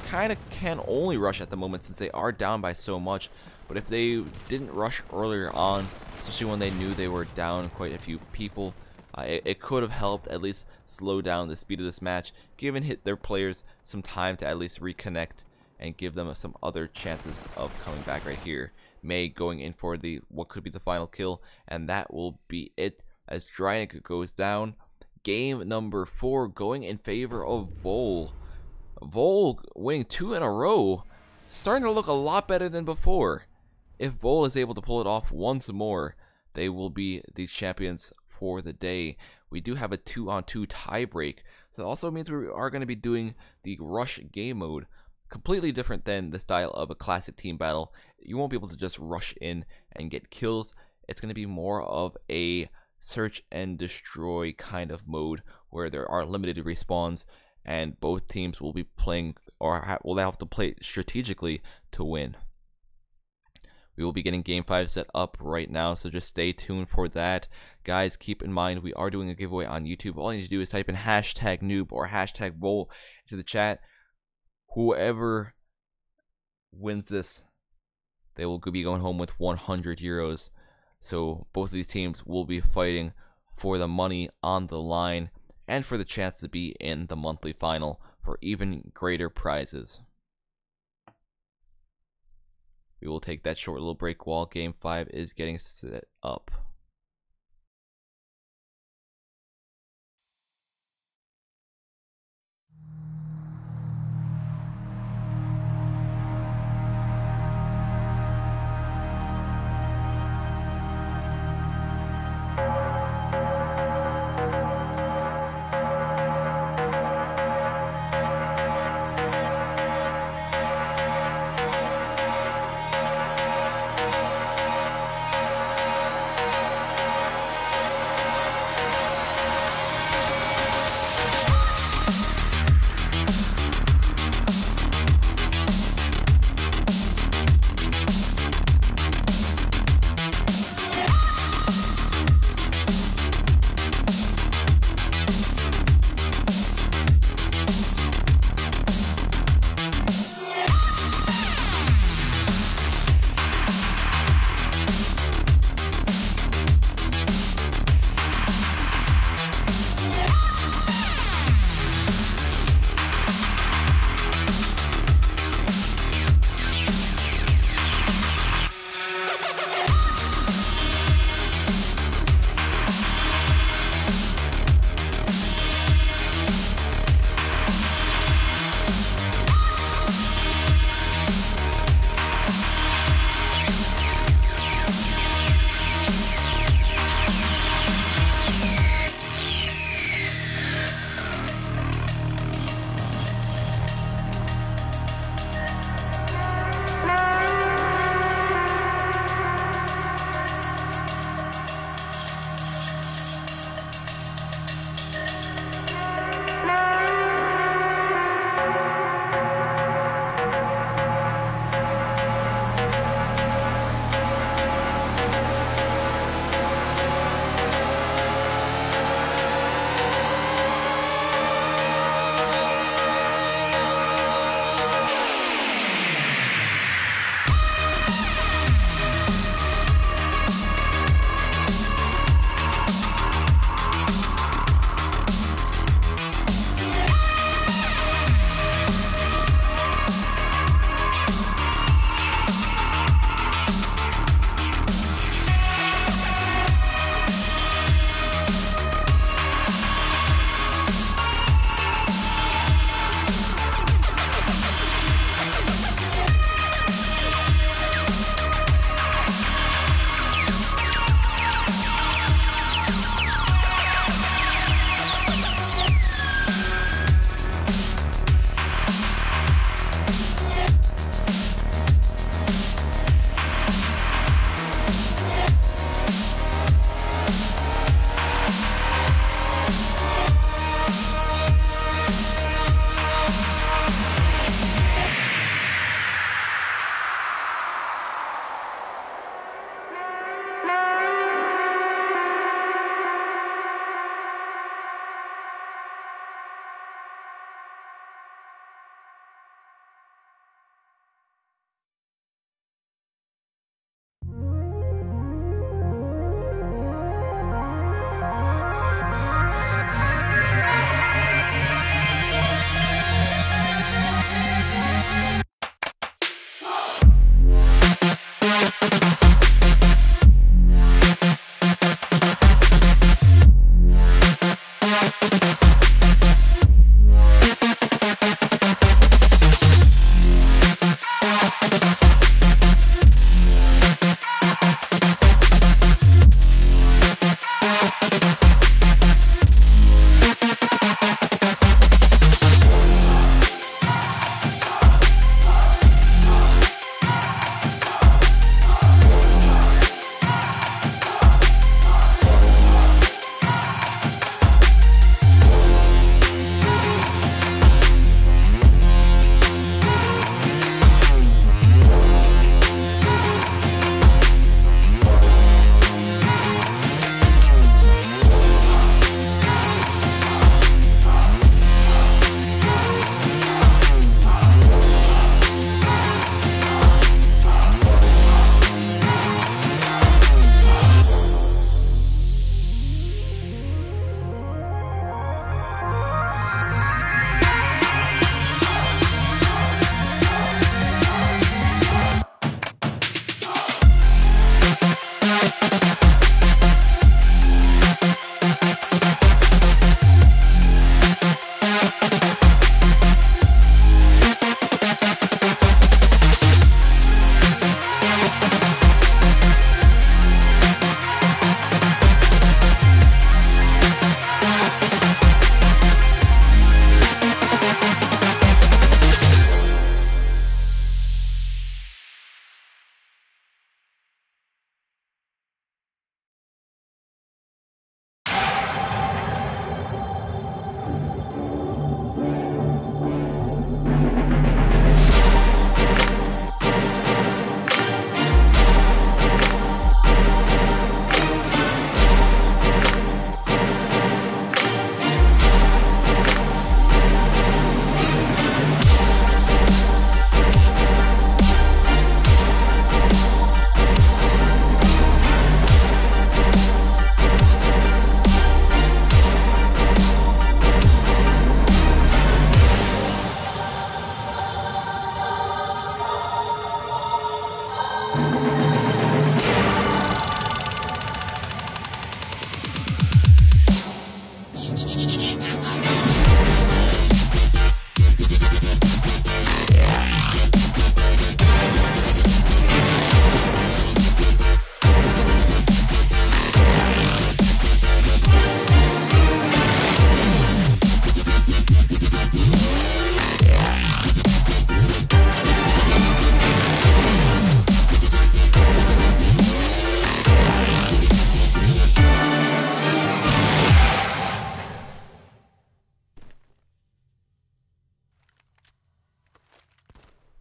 kind of can only rush at the moment since they are down by so much. But if they didn't rush earlier on, especially when they knew they were down quite a few people, it could have helped at least slow down the speed of this match, given their players some time to at least reconnect and give them some other chances of coming back right here. May going in for what could be the final kill, and that will be it as Drynik goes down. Game number 4 going in favor of Vol. Vol winning 2 in a row, starting to look a lot better than before. If Vol is able to pull it off once more, they will be the champions for the day. We do have a 2-on-2 tie break, so that also means we are going to be doing the rush game mode. Completely different than the style of a classic team battle. You won't be able to just rush in and get kills. It's going to be more of a search and destroy kind of mode where there are limited respawns and both teams will be playing, or will have to play strategically to win. We will be getting Game 5 set up right now, so just stay tuned for that. Guys, keep in mind, we are doing a giveaway on YouTube. All you need to do is type in hashtag noob or hashtag roll into the chat. Whoever wins this, they will be going home with 100 euros. So both of these teams will be fighting for the money on the line and for the chance to be in the monthly final for even greater prizes. We will take that short little break while Game 5 is getting set up.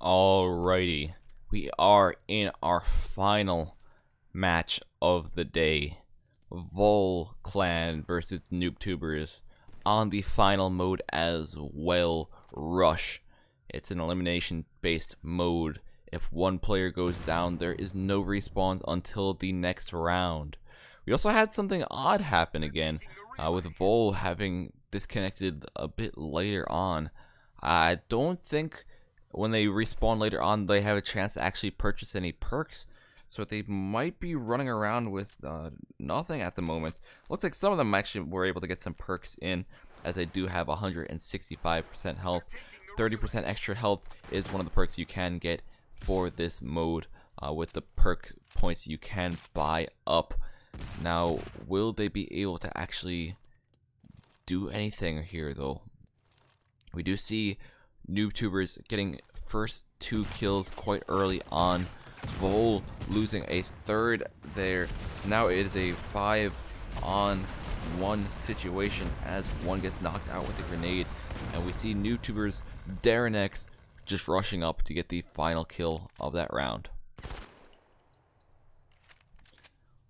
Alrighty, we are in our final match of the day. Vol Clan versus NoobTubers on the final mode as well, Rush. It's an elimination based mode. If one player goes down, there is no respawn until the next round. We also had something odd happen again, with Vol having disconnected a bit later on. I don't think when they respawn later on they have a chance to actually purchase any perks, so they might be running around with nothing at the moment. Looks like some of them actually were able to get some perks in, as they do have 165% health. 30% extra health is one of the perks you can get for this mode, with the perk points you can buy up. Now, will they be able to actually do anything here though? We do see NoobTubers getting first 2 kills quite early on. Vol losing a third there. Now it is a 5-on-1 situation as one gets knocked out with a grenade, and we see NoobTubers Darrenex just rushing up to get the final kill of that round.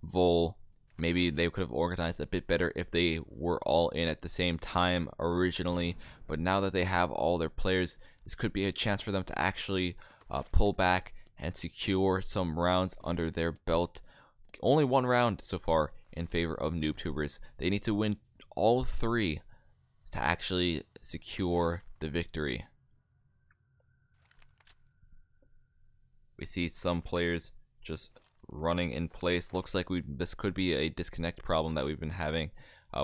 Vol, maybe they could have organized a bit better if they were all in at the same time originally, but now that they have all their players, this could be a chance for them to actually pull back and secure some rounds under their belt. Only 1 round so far in favor of NoobTubers. They need to win all 3 to actually secure the victory. We see some players just running in place. Looks like this could be a disconnect problem that we've been having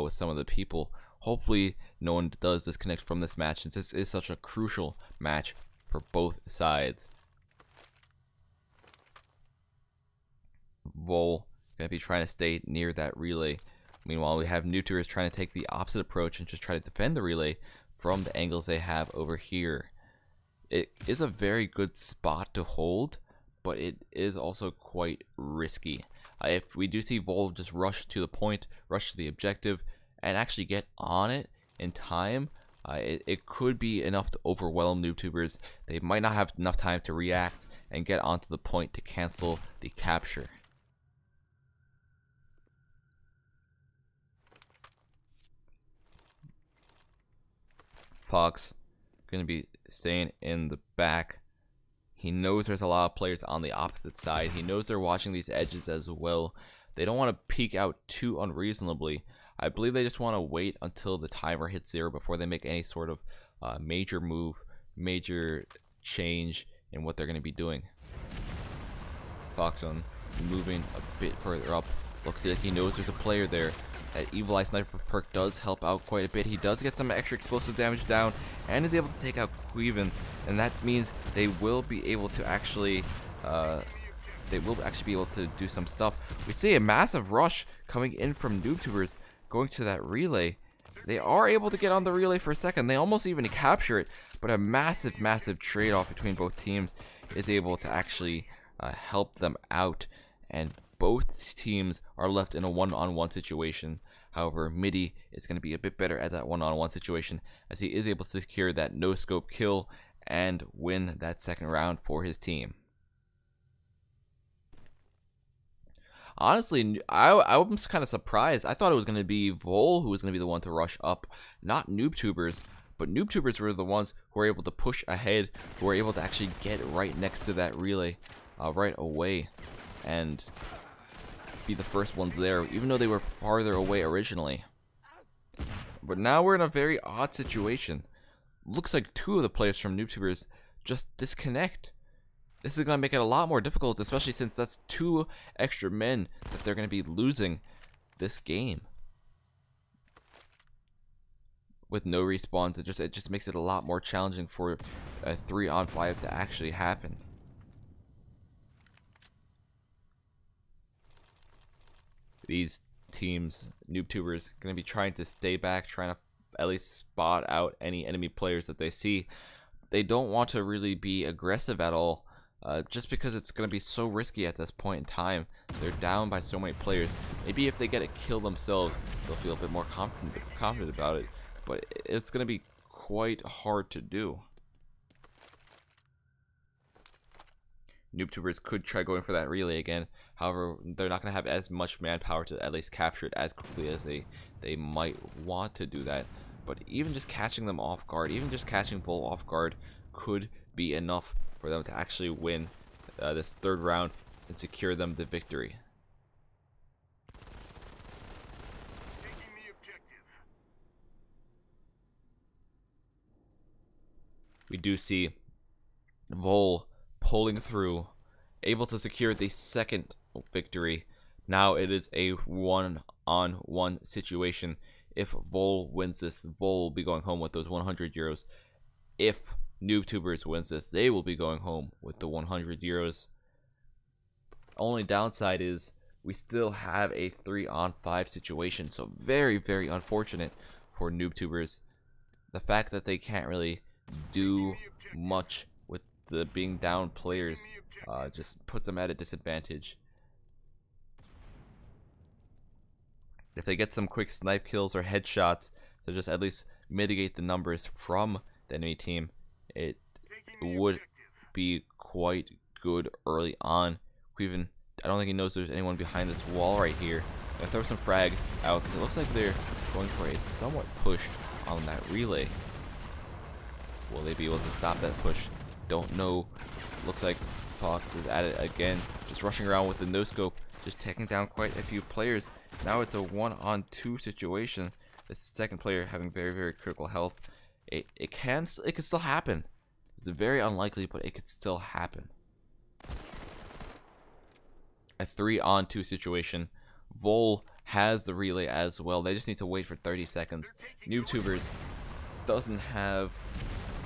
with some of the people. Hopefully no one does disconnect from this match, since this is such a crucial match for both sides. Vol gonna be trying to stay near that relay. Meanwhile, we have NoobTubers trying to take the opposite approach and just try to defend the relay from the angles they have over here. It is a very good spot to hold, but it is also quite risky. If we do see Vol just rush to the point, rush to the objective, and actually get on it in time, it could be enough to overwhelm NoobTubers. They might not have enough time to react and get onto the point to cancel the capture. Fox going to be staying in the back. He knows there's a lot of players on the opposite side. He knows they're watching these edges as well. They don't want to peek out too unreasonably. I believe they just want to wait until the timer hits 0 before they make any sort of major move, major change in what they're going to be doing. Foxon moving a bit further up. Looks like he knows there's a player there. That Evil Eye Sniper perk does help out quite a bit. He does get some extra explosive damage down and is able to take out Queven, and that means they will be able to actually be able to do some stuff. We see a massive rush coming in from NoobTubers going to that relay. They are able to get on the relay for a second. They almost even capture it, but a massive trade-off between both teams is able to actually help them out, and both teams are left in a one-on-one situation. However, Midi is going to be a bit better at that one-on-one situation, as he is able to secure that no-scope kill and win that second round for his team. Honestly, I was kind of surprised. I thought it was going to be Vol who was going to be the one to rush up, not NoobTubers. But NoobTubers were the ones who were able to push ahead, who were able to actually get right next to that relay right away and be the first ones there, even though they were farther away originally. But now we're in a very odd situation. Looks like 2 of the players from NoobTubers just disconnect. This is going to make it a lot more difficult, especially since that's 2 extra men that they're going to be losing this game. with no respawns. It just makes it a lot more challenging for a 3-on-5 to actually happen. These teams, NoobTubers, going to be trying to stay back, trying to at least spot out any enemy players that they see. They don't want to really be aggressive at all, just because it's going to be so risky at this point in time. They're down by so many players. Maybe if they get a kill themselves, they'll feel a bit more confident about it, but it's going to be quite hard to do. NoobTubers could try going for that relay again. However, they're not going to have as much manpower to at least capture it as quickly as they might want to do that. But even just catching them off guard, even just catching Vol off guard, could be enough for them to actually win this third round and secure them the victory. Taking the objective. We do see Vol pulling through, able to secure the second victory. Now it is a 1-on-1 situation. If Vol wins this, Vol will be going home with those 100 euros. If NoobTubers wins this, they will be going home with the 100 euros. Only downside is we still have a 3-on-5 situation, so very, very unfortunate for NoobTubers. The fact that they can't really do much with the being down players just puts them at a disadvantage. If they get some quick snipe kills or headshots to just at least mitigate the numbers from the enemy team, it would be quite good early on. I don't think he knows there's anyone behind this wall right here. I'm gonna throw some frags out because it looks like they're going for a somewhat push on that relay. Will they be able to stop that push? Don't know. Looks like Fox is at it again, just rushing around with the no scope, just taking down quite a few players. Now it's a 1-on-2 situation. The second player having very, very critical health. It can still happen. It's very unlikely, but it could still happen. A 3-on-2 situation. Vol has the relay as well. They just need to wait for 30 seconds. NoobTubers doesn't have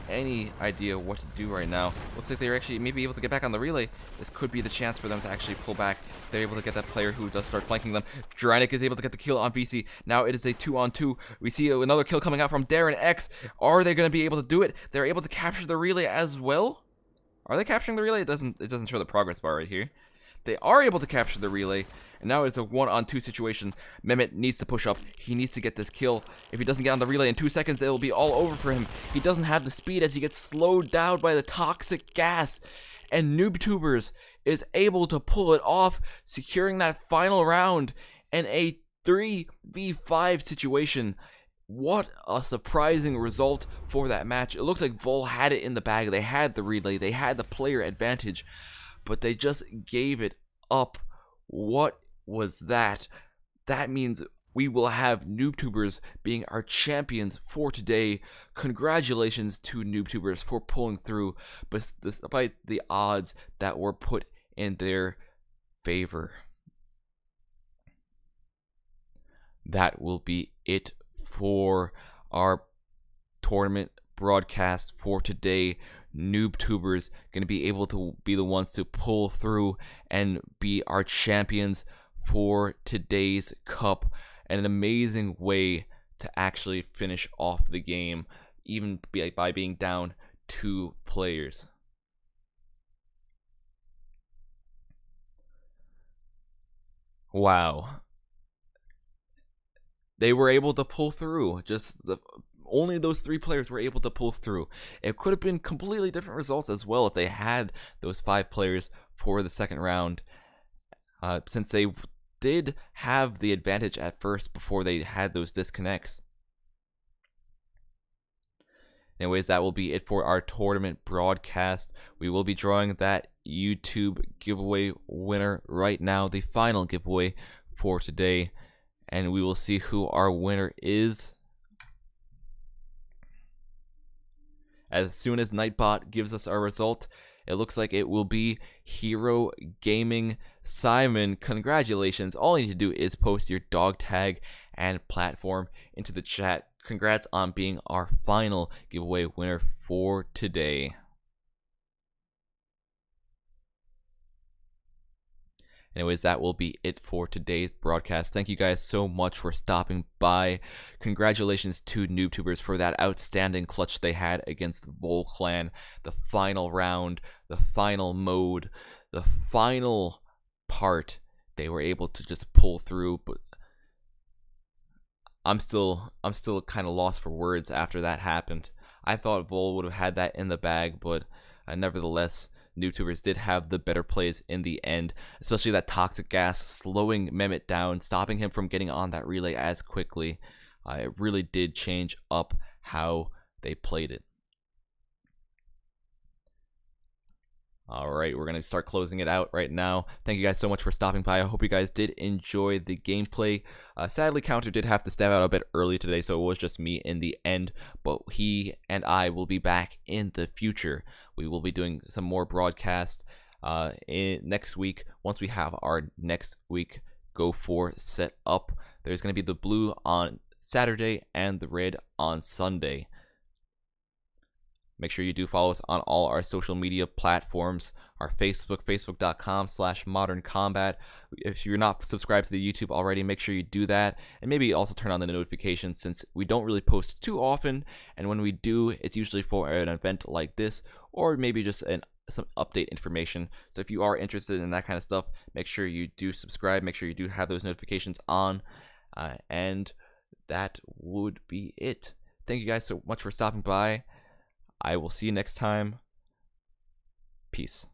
any idea what to do right now. Looks like they're actually maybe able to get back on the relay. This could be the chance for them to actually pull back. They're able to get that player who does start flanking them. Dranik is able to get the kill on VC. Now it is a 2-on-2. We see another kill coming out from Darren X. Are they going to be able to do it? They're able to capture the relay as well. Are they capturing the relay? It doesn't show the progress bar right here. They are able to capture the relay, and now it's a 1-on-2 situation. Mehmet needs to push up. He needs to get this kill. If he doesn't get on the relay in 2 seconds, it'll be all over for him. He doesn't have the speed as he gets slowed down by the toxic gas, and NoobTubers is able to pull it off, securing that final round in a 3v5 situation. What a surprising result for that match. It looks like Vol had it in the bag. They had the relay. They had the player advantage, but they just gave it up. What was that? That means we will have NoobTubers being our champions for today. Congratulations to NoobTubers for pulling through, but despite the odds that were put in their favor. That will be it for our tournament broadcast for today. NoobTubers going to be able to be the ones to pull through and be our champions for today's cup. An amazing way to actually finish off the game, even by being down 2 players. Wow. They were able to pull through. Only those 3 players were able to pull through. It could have been completely different results as well if they had those 5 players for the second round, since they did have the advantage at first before they had those disconnects. Anyways, that will be it for our tournament broadcast. We will be drawing that YouTube giveaway winner right now, the final giveaway for today, and we will see who our winner is as soon as Nightbot gives us our result. It looks like it will be Hero Gaming Simon. Congratulations. All you need to do is post your dog tag and platform into the chat. congrats on being our final giveaway winner for today. Anyways, that will be it for today's broadcast. Thank you guys so much for stopping by. Congratulations to NoobTubers for that outstanding clutch they had against VolClan. The final round, the final mode, the final part, they were able to just pull through. But I'm still kind of lost for words after that happened. I thought Vol would have had that in the bag, but nevertheless, NoobTubers did have the better plays in the end, especially that toxic gas slowing Mehmet down, stopping him from getting on that relay as quickly. It really did change up how they played it. Alright, we're going to start closing it out right now. Thank you guys so much for stopping by. I hope you guys did enjoy the gameplay. Sadly, Counter did have to step out a bit early today, so it was just me in the end. But he and I will be back in the future. We will be doing some more broadcasts next week. Once we have our next week Go4 set up, there's going to be the blue on Saturday and the red on Sunday. Make sure you do follow us on all our social media platforms, our Facebook, facebook.com/moderncombat. If you're not subscribed to the YouTube already, make sure you do that. And maybe also turn on the notifications, since we don't really post too often. And when we do, it's usually for an event like this, or maybe just some update information. So if you are interested in that kind of stuff, make sure you do subscribe. Make sure you do have those notifications on. And that would be it. Thank you guys so much for stopping by. I will see you next time. Peace.